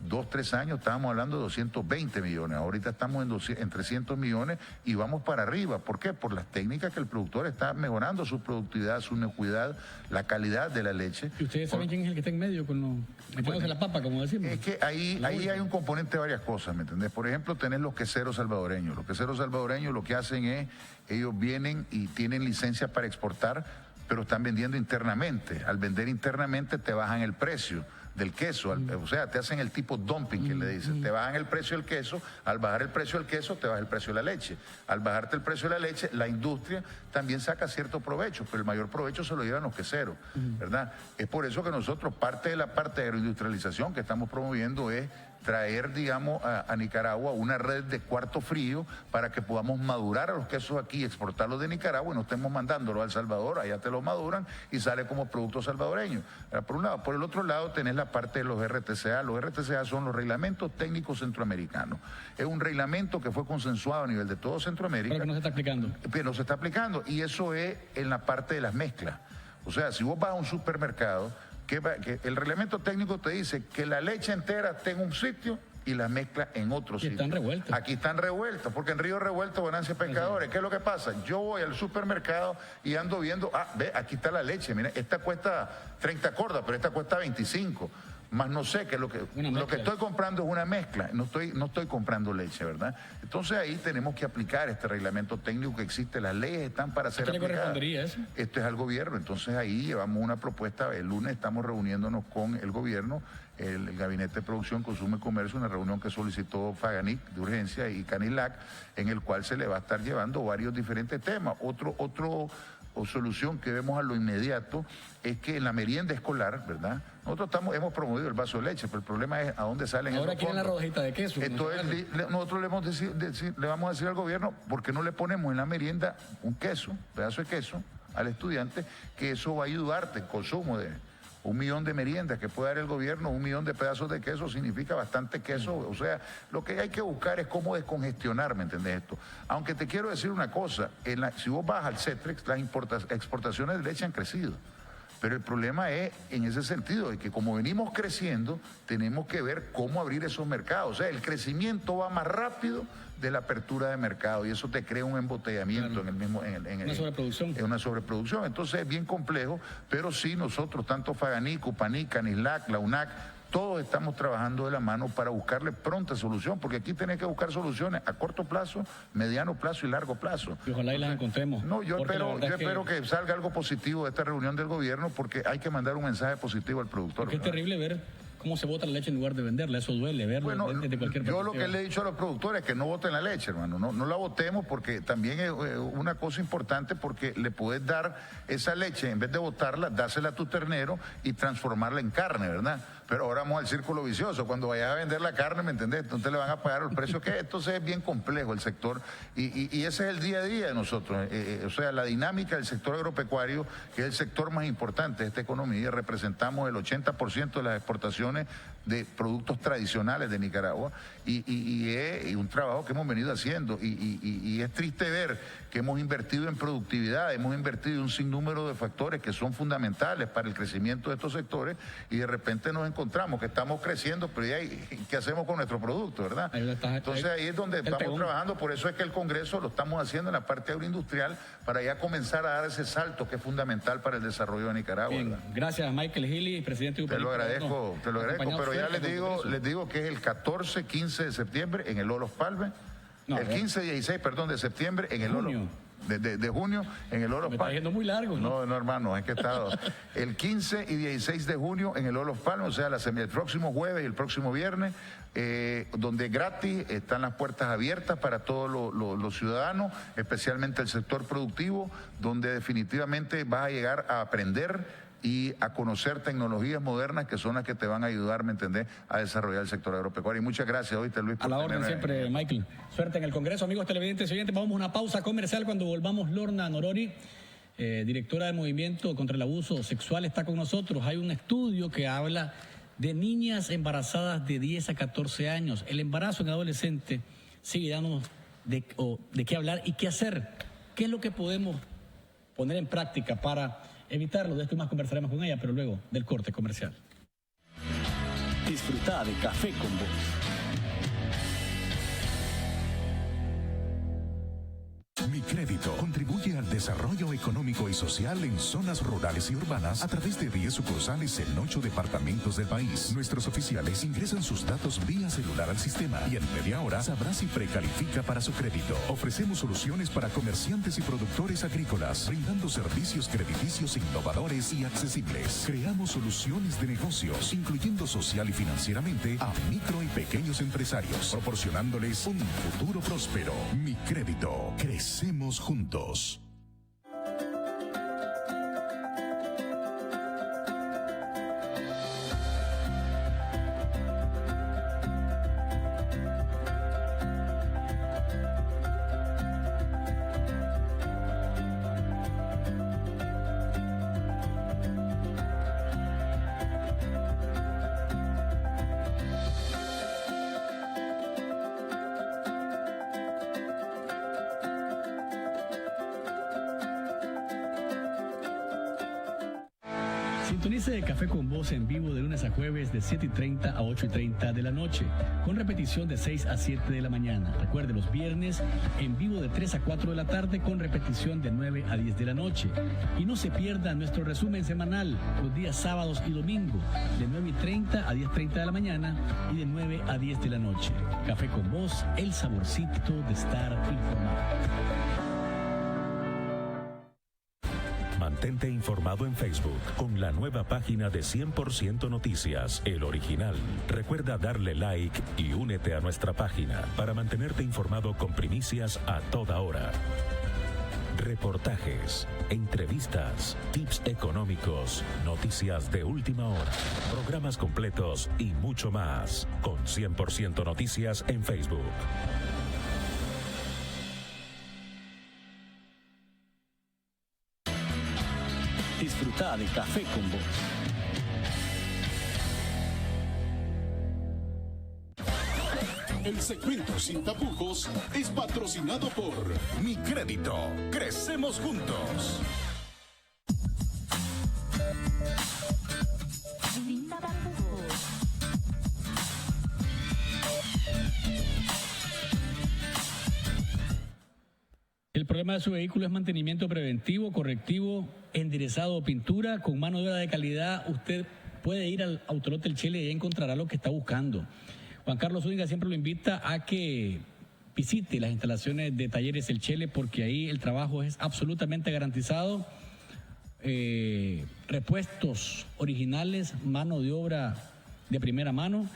2, 3 años estábamos hablando de 220 millones, ahorita estamos en 300 millones y vamos para arriba. ¿Por qué? Por las técnicas que el productor está mejorando su productividad, su inocuidad, la calidad de la leche. ¿Y ustedes saben quién es el que está en medio metiéndose la papa, como decimos? Es que ahí hay un componente de varias cosas, ¿me entendés? Por ejemplo, tenés los queseros salvadoreños. Los queseros salvadoreños lo que hacen es, ellos vienen y tienen licencia para exportar, pero están vendiendo internamente. Al vender internamente te bajan el precio del queso, o sea, te hacen el tipo dumping que le dicen, te bajan el precio del queso, al bajar el precio del queso te baja el precio de la leche, al bajarte el precio de la leche, la industria también saca cierto provecho, pero el mayor provecho se lo llevan los queseros, ¿verdad? Es por eso que nosotros, parte de la parte de agroindustrialización que estamos promoviendo es traer, digamos, a Nicaragua una red de cuarto frío para que podamos madurar a los quesos aquí, exportarlos de Nicaragua y no estemos mandándolos a El Salvador, allá te los maduran y sale como producto salvadoreño. Por un lado. Por el otro lado tenés la parte de los RTCA. Los RTCA son los reglamentos técnicos centroamericanos. Es un reglamento que fue consensuado a nivel de todo Centroamérica. Pero que no se está aplicando. Pero no se está aplicando y eso es en la parte de las mezclas. O sea, si vos vas a un supermercado, que el reglamento técnico te dice que la leche entera está en un sitio y la mezcla en otro sitio. Están revueltas. Aquí están revueltas, porque en Río Revuelto, ganancia pescadores. ¿Qué es lo que pasa? Yo voy al supermercado y ando viendo, ve, aquí está la leche, mira, esta cuesta 30 cordas, pero esta cuesta 25. Más no sé, que lo que estoy comprando es una mezcla, no estoy comprando leche, ¿verdad? Entonces ahí tenemos que aplicar este reglamento técnico que existe, las leyes están para ser aplicadas. ¿A qué le correspondería eso? Esto es al gobierno, entonces ahí llevamos una propuesta, el lunes estamos reuniéndonos con el gobierno, el Gabinete de Producción, Consumo y Comercio, una reunión que solicitó Faganic de urgencia y Canilac, en el cual se le va a estar llevando varios diferentes temas. O solución que vemos a lo inmediato es que en la merienda escolar, ¿verdad? Nosotros hemos promovido el vaso de leche, pero el problema es a dónde salen esos fondos. Ahora quieren la rodajita de queso. Entonces nosotros le vamos a decir al gobierno, ¿por qué no le ponemos en la merienda un queso, pedazo de queso, al estudiante, que eso va a ayudarte en consumo 1 millón de meriendas que puede dar el gobierno, 1 millón de pedazos de queso significa bastante queso. O sea, lo que hay que buscar es cómo descongestionar, ¿me entendés esto? Aunque te quiero decir una cosa, si vos vas al Cetrex, las exportaciones de leche han crecido. Pero el problema es en ese sentido, de que como venimos creciendo, tenemos que ver cómo abrir esos mercados. O sea, el crecimiento va más rápido de la apertura de mercado y eso te crea un embotellamiento en el mismo... Una sobreproducción. Es una sobreproducción. Entonces es bien complejo, pero sí nosotros, tanto Faganic, Upanic, Canislac, la UNAC, todos estamos trabajando de la mano para buscarle pronta solución, porque aquí tenés que buscar soluciones a corto plazo, mediano plazo y largo plazo. Y ojalá y las encontremos. No, yo espero que salga algo positivo de esta reunión del gobierno, porque hay que mandar un mensaje positivo al productor. Porque es terrible ver cómo se bota la leche en lugar de venderla. Eso duele verlo desde cualquier perspectiva. Yo lo que le he dicho a los productores es que no boten la leche, hermano. No la botemos, porque también es una cosa importante, porque le puedes dar esa leche, en vez de botarla, dásela a tu ternero y transformarla en carne, ¿verdad? Pero ahora vamos al círculo vicioso. Cuando vayas a vender la carne, ¿me entendés? Entonces le van a pagar el precio que es. Entonces es bien complejo el sector y ese es el día a día de nosotros. O sea, la dinámica del sector agropecuario, que es el sector más importante de esta economía, representamos el 80% de las exportaciones de productos tradicionales de Nicaragua y es un trabajo que hemos venido haciendo y es triste ver que hemos invertido en productividad, hemos invertido en un sinnúmero de factores que son fundamentales para el crecimiento de estos sectores y de repente nos encontramos que estamos creciendo, pero ya ¿qué hacemos con nuestro producto, verdad? Entonces ahí es donde estamos trabajando, por eso es que el Congreso lo estamos haciendo en la parte agroindustrial para ya comenzar a dar ese salto que es fundamental para el desarrollo de Nicaragua. Bien, gracias Michael Healy, presidente de Te lo agradezco, pero ya les digo que es el 14, 15 de septiembre en el Lolos Palme, el 15 y 16, de septiembre en el Lolos. De junio en el Lolos Palme. Me está yendo muy largo, ¿no? No, hermano, es que he estado el 15 y 16 de junio en el Lolos Palme, o sea, el próximo jueves y el próximo viernes, donde gratis están las puertas abiertas para todos los ciudadanos, especialmente el sector productivo, donde definitivamente vas a llegar a aprender y a conocer tecnologías modernas que son las que te van a ayudar, ¿me entendés?, a desarrollar el sector agropecuario. Y muchas gracias, ¿oíste, Luis? A la orden siempre, Michael. Suerte en el Congreso, amigos televidentes y oyentes. Vamos a una pausa comercial. Cuando volvamos, Lorna Norori, directora del Movimiento contra el Abuso Sexual, está con nosotros. Hay un estudio que habla de niñas embarazadas de 10 a 14 años. El embarazo en adolescente sigue dándonos de qué hablar y qué hacer. ¿Qué es lo que podemos poner en práctica para evitarlo? De esto y más conversaremos con ella, pero luego del corte comercial. Disfruta de Café con Vos. Mi Crédito contribuye al desarrollo económico y social en zonas rurales y urbanas a través de 10 sucursales en 8 departamentos del país. Nuestros oficiales ingresan sus datos vía celular al sistema y en media hora sabrá si precalifica para su crédito. Ofrecemos soluciones para comerciantes y productores agrícolas, brindando servicios crediticios innovadores y accesibles. Creamos soluciones de negocios, incluyendo social y financieramente a micro y pequeños empresarios, proporcionándoles un futuro próspero. Mi Crédito. Crecemos juntos. Sintonice Café con Vos en vivo de lunes a jueves de 7:30 a 8:30 de la noche, con repetición de 6 a 7 de la mañana. Recuerde, los viernes en vivo de 3 a 4 de la tarde, con repetición de 9 a 10 de la noche. Y no se pierda nuestro resumen semanal los días sábados y domingo, de 9:30 a 10:30 de la mañana y de 9 a 10 de la noche. Café con Vos, el saborcito de estar informado. Mantente informado en Facebook con la nueva página de 100% Noticias, El Original. Recuerda darle like y únete a nuestra página para mantenerte informado con primicias a toda hora. Reportajes, entrevistas, tips económicos, noticias de última hora, programas completos y mucho más. Con 100% Noticias en Facebook. Disfruta de Café con Vos. El segmento Sin Tapujos es patrocinado por Mi Crédito. Crecemos juntos. Sin Tapujos. El problema de su vehículo es mantenimiento preventivo, correctivo, enderezado o pintura. Con mano de obra de calidad, usted puede ir al Autolote El Chele y ahí encontrará lo que está buscando. Juan Carlos Zúñiga siempre lo invita a que visite las instalaciones de Talleres El Chele, porque ahí el trabajo es absolutamente garantizado. Repuestos originales, mano de obra de primera mano,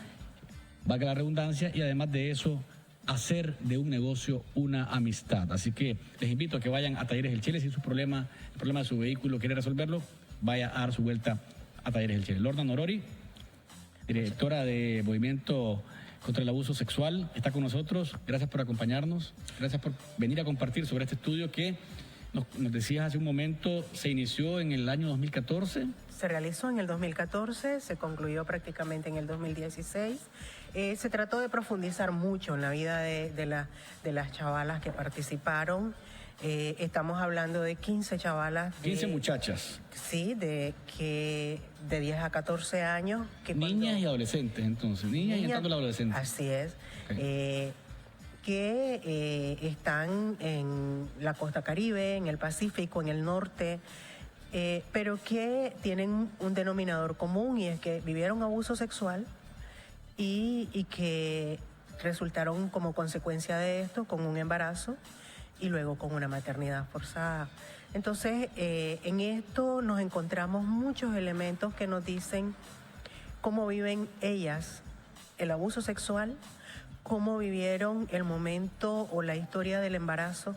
valga la redundancia, y además de eso, hacer de un negocio una amistad. Así que les invito a que vayan a Talleres El Chele. Si el problema de su vehículo quiere resolverlo, vaya a dar su vuelta a Talleres El Chele. Lorna Norori, directora de Movimiento contra el Abuso Sexual, está con nosotros. Gracias por acompañarnos, gracias por venir a compartir sobre este estudio que nos decías hace un momento, se inició en el año 2014. Se realizó en el 2014, se concluyó prácticamente en el 2016. Se trató de profundizar mucho en la vida de las chavalas que participaron. Estamos hablando de 15 chavalas. 15 muchachas. Sí, de 10 a 14 años. Niñas y adolescentes, entonces. Niñas y entrando a la adolescencia. Así es. Okay. Que están en la costa Caribe, en el Pacífico, en el norte, pero que tienen un denominador común, y es que vivieron abuso sexual y que resultaron como consecuencia de esto con un embarazo y luego con una maternidad forzada. Entonces, en esto nos encontramos muchos elementos que nos dicen cómo viven ellas el abuso sexual, cómo vivieron el momento o la historia del embarazo,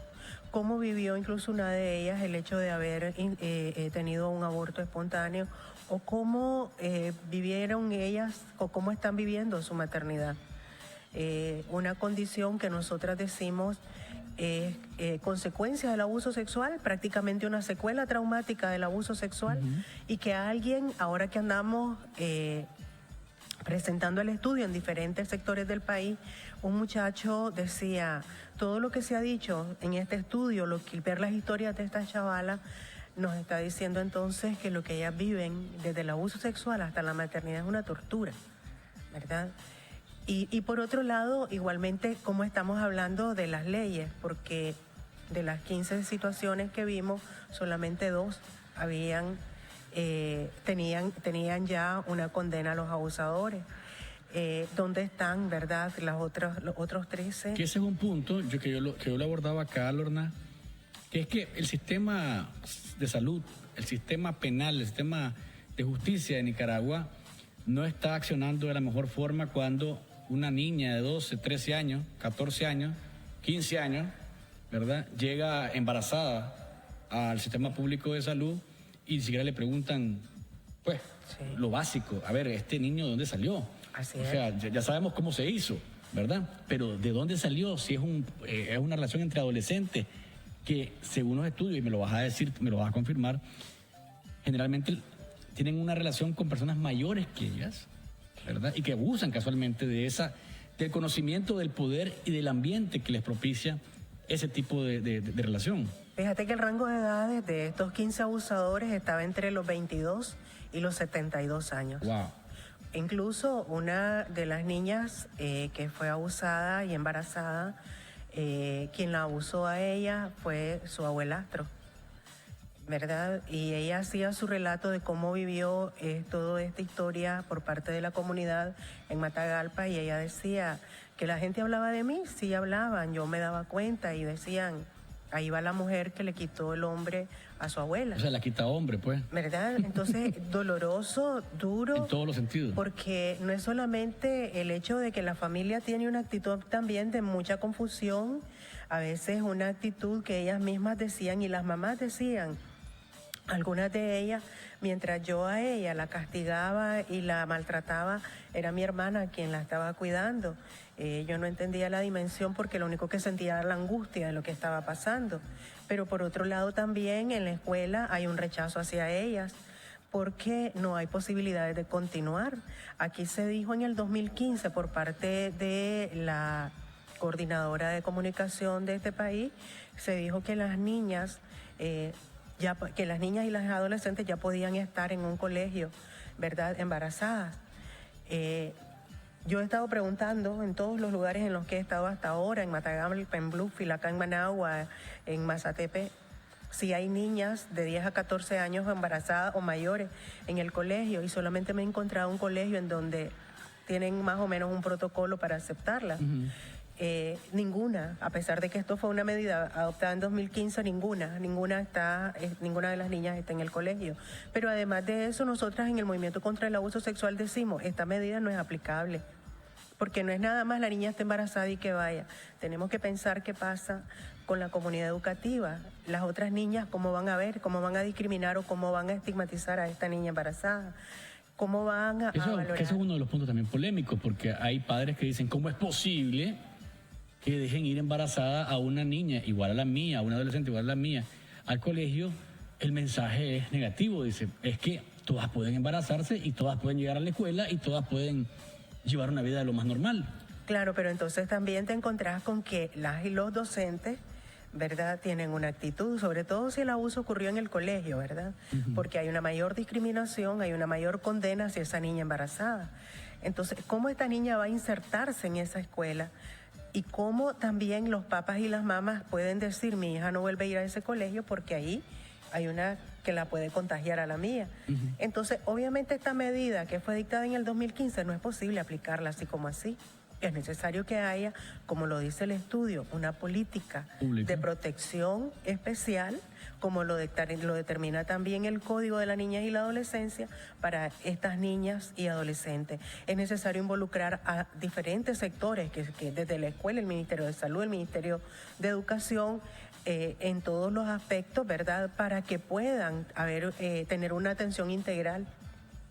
cómo vivió incluso una de ellas el hecho de haber tenido un aborto espontáneo, o cómo vivieron ellas o cómo están viviendo su maternidad. Una condición que nosotras decimos es consecuencia del abuso sexual, prácticamente una secuela traumática del abuso sexual, y que alguien, ahora que andamos presentando el estudio en diferentes sectores del país, un muchacho decía, todo lo que se ha dicho en este estudio, ver las historias de estas chavalas, nos está diciendo entonces que lo que ellas viven, desde el abuso sexual hasta la maternidad, es una tortura, ¿verdad? Y por otro lado, igualmente, como estamos hablando de las leyes, porque de las 15 situaciones que vimos, solamente 2 tenían ya una condena a los abusadores. ¿Dónde están, verdad, los otros 13? Que ese es un punto que yo lo abordaba acá, Lorna, que es que el sistema de salud, el sistema penal, el sistema de justicia de Nicaragua no está accionando de la mejor forma cuando una niña de 12, 13 años, 14 años, 15 años, ¿verdad?, llega embarazada al sistema público de salud y ni siquiera le preguntan, pues, sí, lo básico. A ver, ¿este niño de dónde salió? Así es. O sea, ya sabemos cómo se hizo, ¿verdad? Pero ¿de dónde salió? Si es una relación entre adolescentes que, según los estudios, y me lo vas a decir, me lo vas a confirmar, generalmente tienen una relación con personas mayores que ellas, ¿verdad? Y que abusan casualmente del conocimiento, del poder y del ambiente que les propicia ese tipo de relación. Fíjate que el rango de edades de estos 15 abusadores estaba entre los 22 y los 72 años. Wow. Incluso una de las niñas que fue abusada y embarazada, quien la abusó a ella fue su abuelastro, ¿verdad? Y ella hacía su relato de cómo vivió toda esta historia por parte de la comunidad en Matagalpa, y ella decía que la gente hablaba de mí, sí hablaban, yo me daba cuenta y decían, ahí va la mujer que le quitó el hombre a su abuela. O sea, la quita hombre, pues. ¿Verdad? Entonces, doloroso, duro. En todos los sentidos. Porque no es solamente el hecho de que la familia tiene una actitud también de mucha confusión, a veces una actitud que ellas mismas decían y las mamás decían, algunas de ellas, mientras yo a ella la castigaba y la maltrataba, era mi hermana quien la estaba cuidando. Yo no entendía la dimensión porque lo único que sentía era la angustia de lo que estaba pasando. Pero por otro lado también en la escuela hay un rechazo hacia ellas, porque no hay posibilidades de continuar. Aquí se dijo en el 2015 por parte de la coordinadora de comunicación de este país, se dijo que las niñas, que las niñas y las adolescentes ya podían estar en un colegio, ¿verdad?, embarazadas. Yo he estado preguntando en todos los lugares en los que he estado hasta ahora, en Matagalpa, en Bluefield, acá en Managua, en Mazatepe, si hay niñas de 10 a 14 años embarazadas o mayores en el colegio, y solamente me he encontrado un colegio en donde tienen más o menos un protocolo para aceptarlas. Ninguna, a pesar de que esto fue una medida adoptada en 2015, ninguna de las niñas está en el colegio. Pero además de eso, nosotras en el Movimiento contra el Abuso Sexual decimos, esta medida no es aplicable, porque no es nada más la niña está embarazada y que vaya. Tenemos que pensar qué pasa con la comunidad educativa. Las otras niñas, cómo van a ver, cómo van a discriminar o cómo van a estigmatizar a esta niña embarazada. ¿Cómo van a valorar? Eso es uno de los puntos también polémicos, porque hay padres que dicen, ¿cómo es posible que dejen ir embarazada a una niña igual a la mía, a una adolescente igual a la mía, al colegio? El mensaje es negativo, dice, es que todas pueden embarazarse y todas pueden llegar a la escuela y todas pueden llevar una vida de lo más normal. Claro, pero entonces también te encontrás con que las y los docentes, ¿verdad?, tienen una actitud, sobre todo si el abuso ocurrió en el colegio, ¿verdad? Porque hay una mayor discriminación, hay una mayor condena hacia esa niña embarazada. Entonces, ¿cómo esta niña va a insertarse en esa escuela? Y cómo también los papás y las mamás pueden decir, mi hija no vuelve a ir a ese colegio porque ahí hay una que la puede contagiar a la mía. Entonces, obviamente esta medida que fue dictada en el 2015 no es posible aplicarla así como así. Es necesario que haya, como lo dice el estudio, una política de protección especial, como lo determina también el Código de la Niñez y la Adolescencia, para estas niñas y adolescentes. Es necesario involucrar a diferentes sectores, que desde la escuela, el Ministerio de Salud, el Ministerio de Educación, en todos los aspectos, ¿verdad?, para que puedan tener una atención integral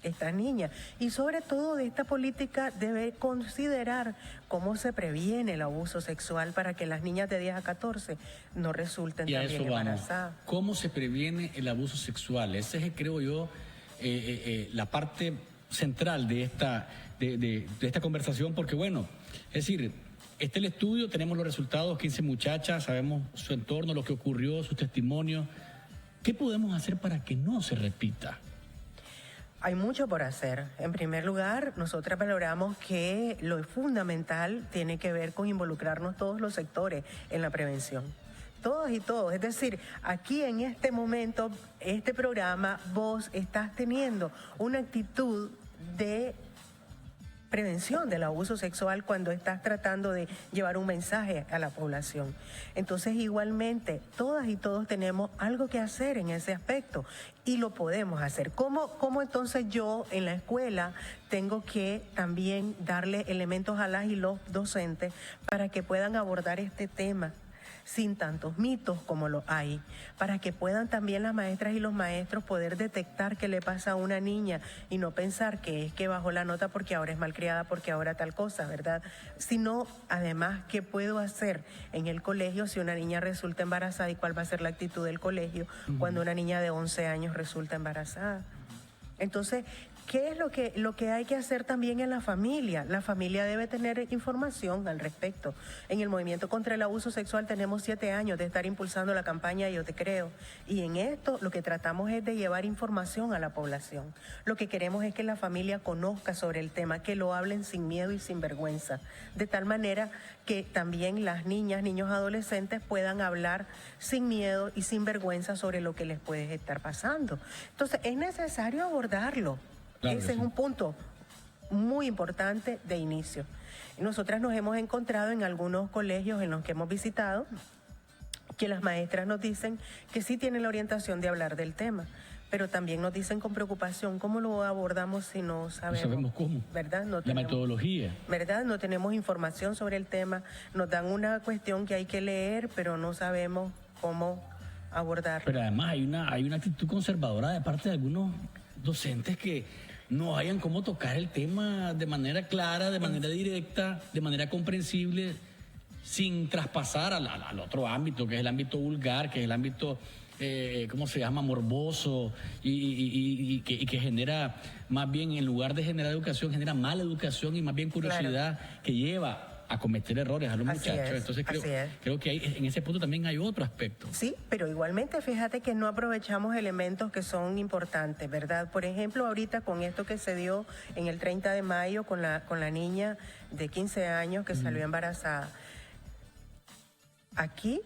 estas niñas. Y sobre todo de esta política debe considerar cómo se previene el abuso sexual para que las niñas de 10 a 14 no resulten también embarazadas. ¿Cómo se previene el abuso sexual? Esa es, creo yo, la parte central de esta conversación, porque bueno, es decir, este es el estudio, tenemos los resultados, 15 muchachas, sabemos su entorno, lo que ocurrió, sus testimonios. ¿Qué podemos hacer para que no se repita? Hay mucho por hacer. En primer lugar, nosotras valoramos que lo fundamental tiene que ver con involucrarnos todos los sectores en la prevención. Todos y todos. Es decir, aquí en este momento, este programa, vos estás teniendo una actitud de prevención del abuso sexual cuando estás tratando de llevar un mensaje a la población. Entonces, igualmente, todas y todos tenemos algo que hacer en ese aspecto y lo podemos hacer. ¿Cómo entonces yo en la escuela tengo que también darle elementos a las y los docentes para que puedan abordar este tema sin tantos mitos como lo hay, para que puedan también las maestras y los maestros poder detectar qué le pasa a una niña y no pensar que es que bajó la nota porque ahora es malcriada, porque ahora tal cosa, ¿verdad? Sino, además, qué puedo hacer en el colegio si una niña resulta embarazada y cuál va a ser la actitud del colegio cuando una niña de 11 años resulta embarazada. Entonces, ¿qué es lo que hay que hacer también en la familia? La familia debe tener información al respecto. En el Movimiento contra el Abuso Sexual tenemos 7 años de estar impulsando la campaña Yo Te Creo. Y en esto lo que tratamos es de llevar información a la población. Lo que queremos es que la familia conozca sobre el tema, que lo hablen sin miedo y sin vergüenza. De tal manera que también las niñas, niños, adolescentes puedan hablar sin miedo y sin vergüenza sobre lo que les puede estar pasando. Entonces, es necesario abordarlo. Claro, ese es un punto muy importante de inicio. Nosotras nos hemos encontrado en algunos colegios en los que hemos visitado que las maestras nos dicen que sí tienen la orientación de hablar del tema, pero también nos dicen con preocupación cómo lo abordamos si no sabemos. No sabemos cómo. ¿Verdad? La metodología. ¿Verdad? No tenemos información sobre el tema. Nos dan una cuestión que hay que leer, pero no sabemos cómo abordarlo. Pero además hay una actitud conservadora de parte de algunos docentes que no hayan cómo tocar el tema de manera clara, de manera directa, de manera comprensible, sin traspasar al otro ámbito, que es el ámbito vulgar, que es el ámbito ¿cómo se llama?, morboso y que genera, más bien, en lugar de generar educación, genera mala educación y más bien curiosidad, claro, que lleva a cometer errores a los muchachos. Entonces creo que en ese punto también hay otro aspecto. Sí, pero igualmente fíjate que no aprovechamos elementos que son importantes, ¿verdad? Por ejemplo, ahorita con esto que se dio en el 30 de mayo con la niña de 15 años que salió embarazada. Aquí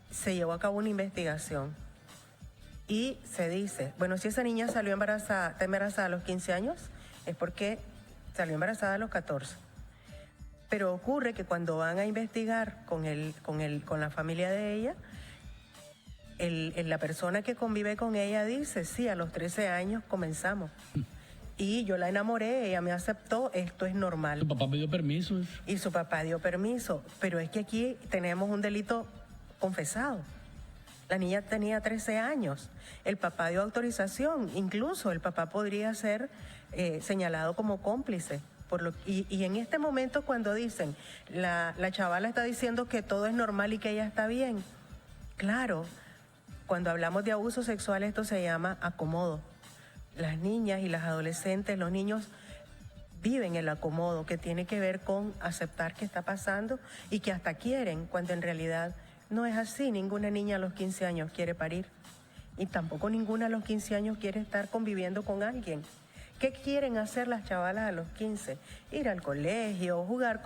se llevó a cabo una investigación y se dice, bueno, si esa niña salió embarazada, está embarazada a los 15 años, es porque salió embarazada a los 14. Pero ocurre que cuando van a investigar con la familia de ella, la persona que convive con ella dice, sí, a los 13 años comenzamos. Y yo la enamoré, ella me aceptó, esto es normal. ¿Su papá me dio permiso? Y su papá dio permiso, pero es que aquí tenemos un delito confesado. La niña tenía 13 años, el papá dio autorización, incluso el papá podría ser señalado como cómplice. Y en este momento cuando dicen, la chavala está diciendo que todo es normal y que ella está bien, claro, cuando hablamos de abuso sexual esto se llama acomodo. Las niñas y las adolescentes, los niños viven el acomodo que tiene que ver con aceptar que está pasando y que hasta quieren, cuando en realidad no es así. Ninguna niña a los 15 años quiere parir y tampoco ninguna a los 15 años quiere estar conviviendo con alguien. ¿Qué quieren hacer las chavalas a los 15? Ir al colegio, jugar,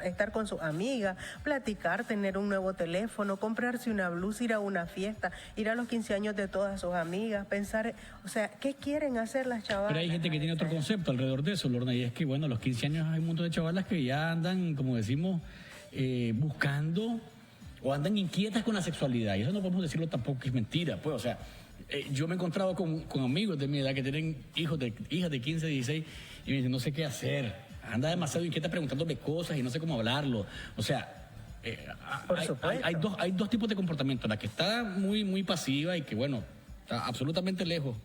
estar con sus amigas, platicar, tener un nuevo teléfono, comprarse una blusa, ir a una fiesta, ir a los 15 años de todas sus amigas, pensar, o sea, ¿qué quieren hacer las chavalas? Pero hay gente que tiene otro concepto alrededor de eso, Lorna, y es que, bueno, a los 15 años hay un montón de chavalas que ya andan, como decimos, buscando o andan inquietas con la sexualidad, y eso no podemos decirlo tampoco que es mentira, pues, o sea, yo me he encontrado con amigos de mi edad que tienen hijas de 15, 16 y me dicen, no sé qué hacer, anda demasiado inquieta preguntándome cosas y no sé cómo hablarlo. O sea, hay dos tipos de comportamiento, la que está muy pasiva y que, bueno, está absolutamente lejos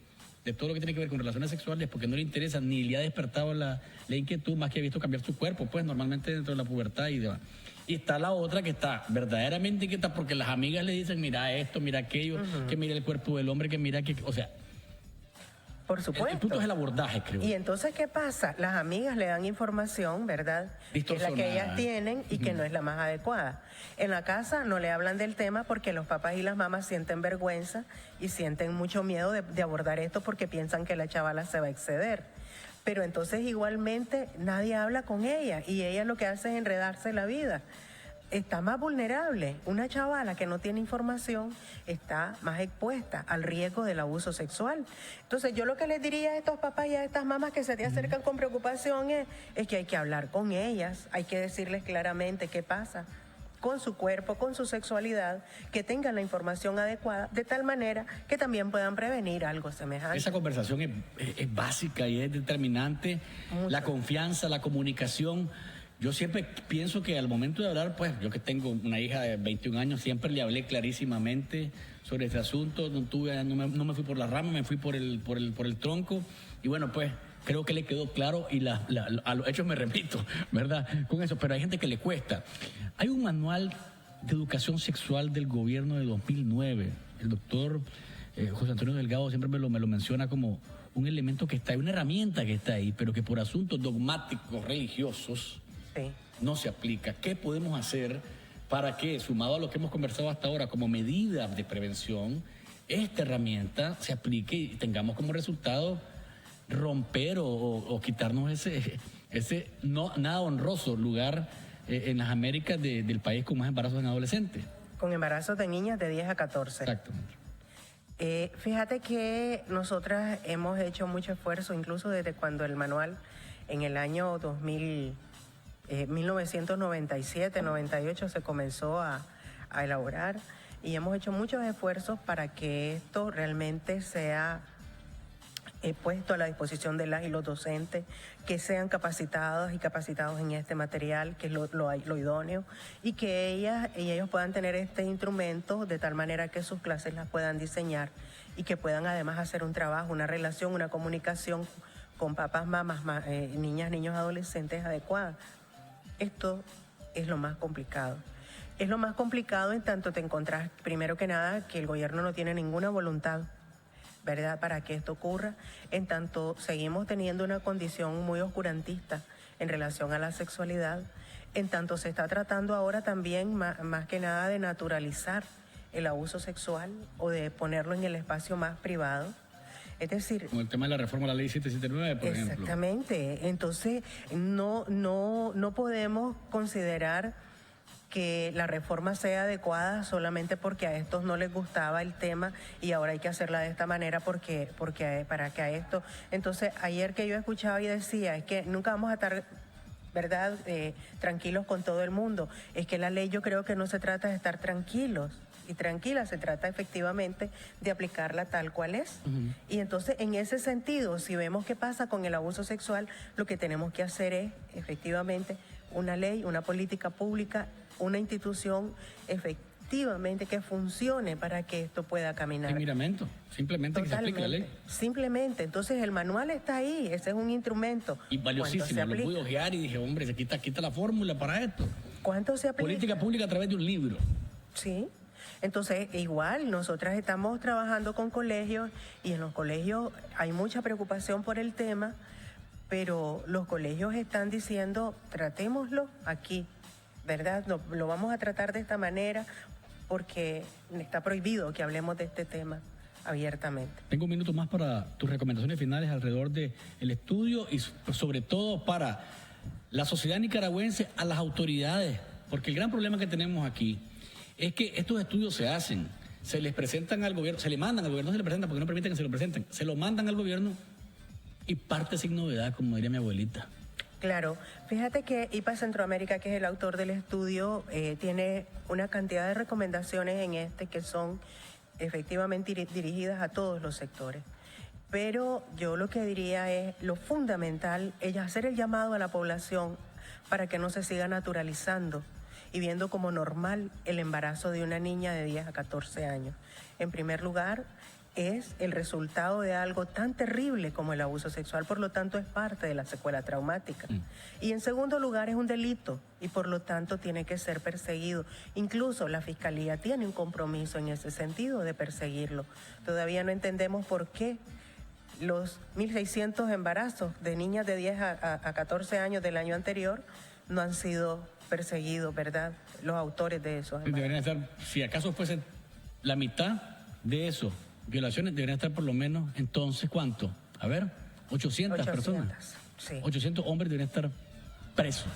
de todo lo que tiene que ver con relaciones sexuales porque no le interesa ni le ha despertado la inquietud más que ha visto cambiar su cuerpo, pues normalmente dentro de la pubertad y demás. Y está la otra que está verdaderamente inquieta porque las amigas le dicen, mira esto, mira aquello, que mira el cuerpo del hombre, que mira que... O sea, por supuesto. El punto es el abordaje, creo. Y entonces, ¿qué pasa? Las amigas le dan información, ¿verdad? Que es la que ellas tienen y que no es la más adecuada. En la casa no le hablan del tema porque los papás y las mamás sienten vergüenza y sienten mucho miedo de abordar esto porque piensan que la chavala se va a exceder. Pero entonces igualmente nadie habla con ella y ella lo que hace es enredarse la vida. Está más vulnerable. Una chavala que no tiene información está más expuesta al riesgo del abuso sexual. Entonces yo lo que les diría a estos papás y a estas mamás que se te acercan con preocupación es que hay que hablar con ellas, hay que decirles claramente qué pasa con su cuerpo, con su sexualidad, que tengan la información adecuada, de tal manera que también puedan prevenir algo semejante. Esa conversación es básica y es determinante. Mucho. La confianza, la comunicación. Yo siempre pienso que al momento de hablar, pues yo que tengo una hija de 21 años, siempre le hablé clarísimamente sobre este asunto. No me fui por la rama, me fui por el tronco. Y bueno, pues creo que le quedó claro y a los hechos me repito, ¿verdad? Con eso, pero hay gente que le cuesta. Hay un manual de educación sexual del gobierno de 2009. El doctor José Antonio Delgado siempre me lo menciona como un elemento que está ahí, una herramienta que está ahí, pero que por asuntos dogmáticos religiosos no se aplica. ¿Qué podemos hacer para que, sumado a lo que hemos conversado hasta ahora como medida de prevención, esta herramienta se aplique y tengamos como resultado romper o quitarnos ese no nada honroso lugar en las Américas del país con más embarazos en adolescentes? Con embarazos de niñas de 10 a 14. Exactamente. Fíjate que nosotras hemos hecho mucho esfuerzo, incluso desde cuando el manual en el año 1997, 98 se comenzó a elaborar y hemos hecho muchos esfuerzos para que esto realmente sea puesto a la disposición de las y los docentes, que sean capacitados y capacitados en este material, que es lo idóneo, y que ellas y ellos puedan tener este instrumento de tal manera que sus clases las puedan diseñar y que puedan además hacer un trabajo, una relación, una comunicación con papás, mamás, niñas, niños, adolescentes adecuada. Esto es lo más complicado. Es lo más complicado en tanto te encontrás, primero que nada, que el gobierno no tiene ninguna voluntad, ¿verdad?, para que esto ocurra, en tanto seguimos teniendo una condición muy oscurantista en relación a la sexualidad, en tanto se está tratando ahora también más que nada de naturalizar el abuso sexual o de ponerlo en el espacio más privado. Es decir, como el tema de la reforma a la ley 779, por ejemplo. Exactamente. Entonces, no podemos considerar que la reforma sea adecuada solamente porque a estos no les gustaba el tema y ahora hay que hacerla de esta manera porque para que a esto. Entonces, ayer que yo escuchaba y decía, es que nunca vamos a estar, ¿verdad?, tranquilos con todo el mundo. Es que la ley, yo creo que no se trata de estar tranquilos y tranquilas, se trata efectivamente de aplicarla tal cual es. Uh-huh. Y entonces, en ese sentido, si vemos qué pasa con el abuso sexual, lo que tenemos que hacer es efectivamente una ley, una política pública, una institución efectivamente que funcione para que esto pueda caminar. En miramento, simplemente totalmente, que se aplique la ley. Simplemente, entonces el manual está ahí, ese es un instrumento. Y valiosísimo, lo pude ojear y dije, hombre, se quita la fórmula para esto. ¿Cuánto se aplica? Política pública a través de un libro. Sí. Entonces, igual, nosotras estamos trabajando con colegios y en los colegios hay mucha preocupación por el tema, pero los colegios están diciendo, tratémoslo aquí, ¿verdad? Lo vamos a tratar de esta manera porque está prohibido que hablemos de este tema abiertamente. Tengo un minuto más para tus recomendaciones finales alrededor del estudio y sobre todo para la sociedad nicaragüense, a las autoridades, porque el gran problema que tenemos aquí es que estos estudios se hacen, se les presentan al gobierno, se le mandan al gobierno, no se le presentan porque no permiten que se lo presenten, se lo mandan al gobierno y parte sin novedad, como diría mi abuelita. Claro, fíjate que IPA Centroamérica, que es el autor del estudio, tiene una cantidad de recomendaciones en que son efectivamente dirigidas a todos los sectores. Pero yo lo que diría es, lo fundamental es hacer el llamado a la población para que no se siga naturalizando y viendo como normal el embarazo de una niña de 10 a 14 años. En primer lugar, es el resultado de algo tan terrible como el abuso sexual, por lo tanto es parte de la secuela traumática. Y en segundo lugar es un delito y por lo tanto tiene que ser perseguido. Incluso la Fiscalía tiene un compromiso en ese sentido de perseguirlo. Todavía no entendemos por qué los 1.600 embarazos de niñas de 10 a 14 años del año anterior no han sido perseguidos, ¿verdad? Los autores de esos embarazos. Deberían estar, si acaso fuese la mitad de eso, violaciones, deberían estar por lo menos, entonces, ¿cuánto? A ver, 800 personas. Sí. 800 hombres deberían estar presos.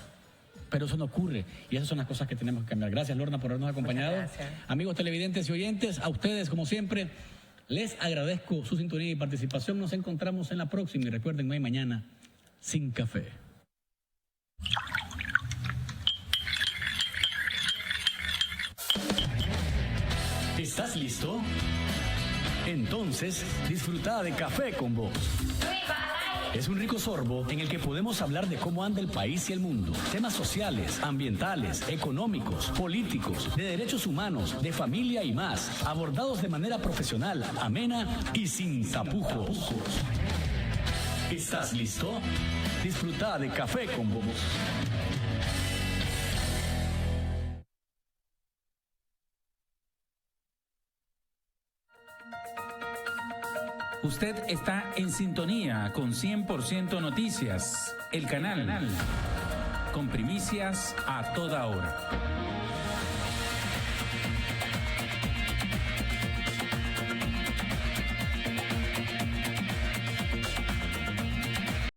Pero eso no ocurre y esas son las cosas que tenemos que cambiar. Gracias, Lorna, por habernos acompañado. Amigos televidentes y oyentes, a ustedes, como siempre, les agradezco su sintonía y participación. Nos encontramos en la próxima y recuerden, no hay mañana sin café. ¿Estás listo? Entonces, disfruta de Café con Vos. Es un rico sorbo en el que podemos hablar de cómo anda el país y el mundo. Temas sociales, ambientales, económicos, políticos, de derechos humanos, de familia y más. Abordados de manera profesional, amena y sin tapujos. ¿Estás listo? Disfruta de Café con Vos. Usted está en sintonía con 100% Noticias, el canal con primicias a toda hora.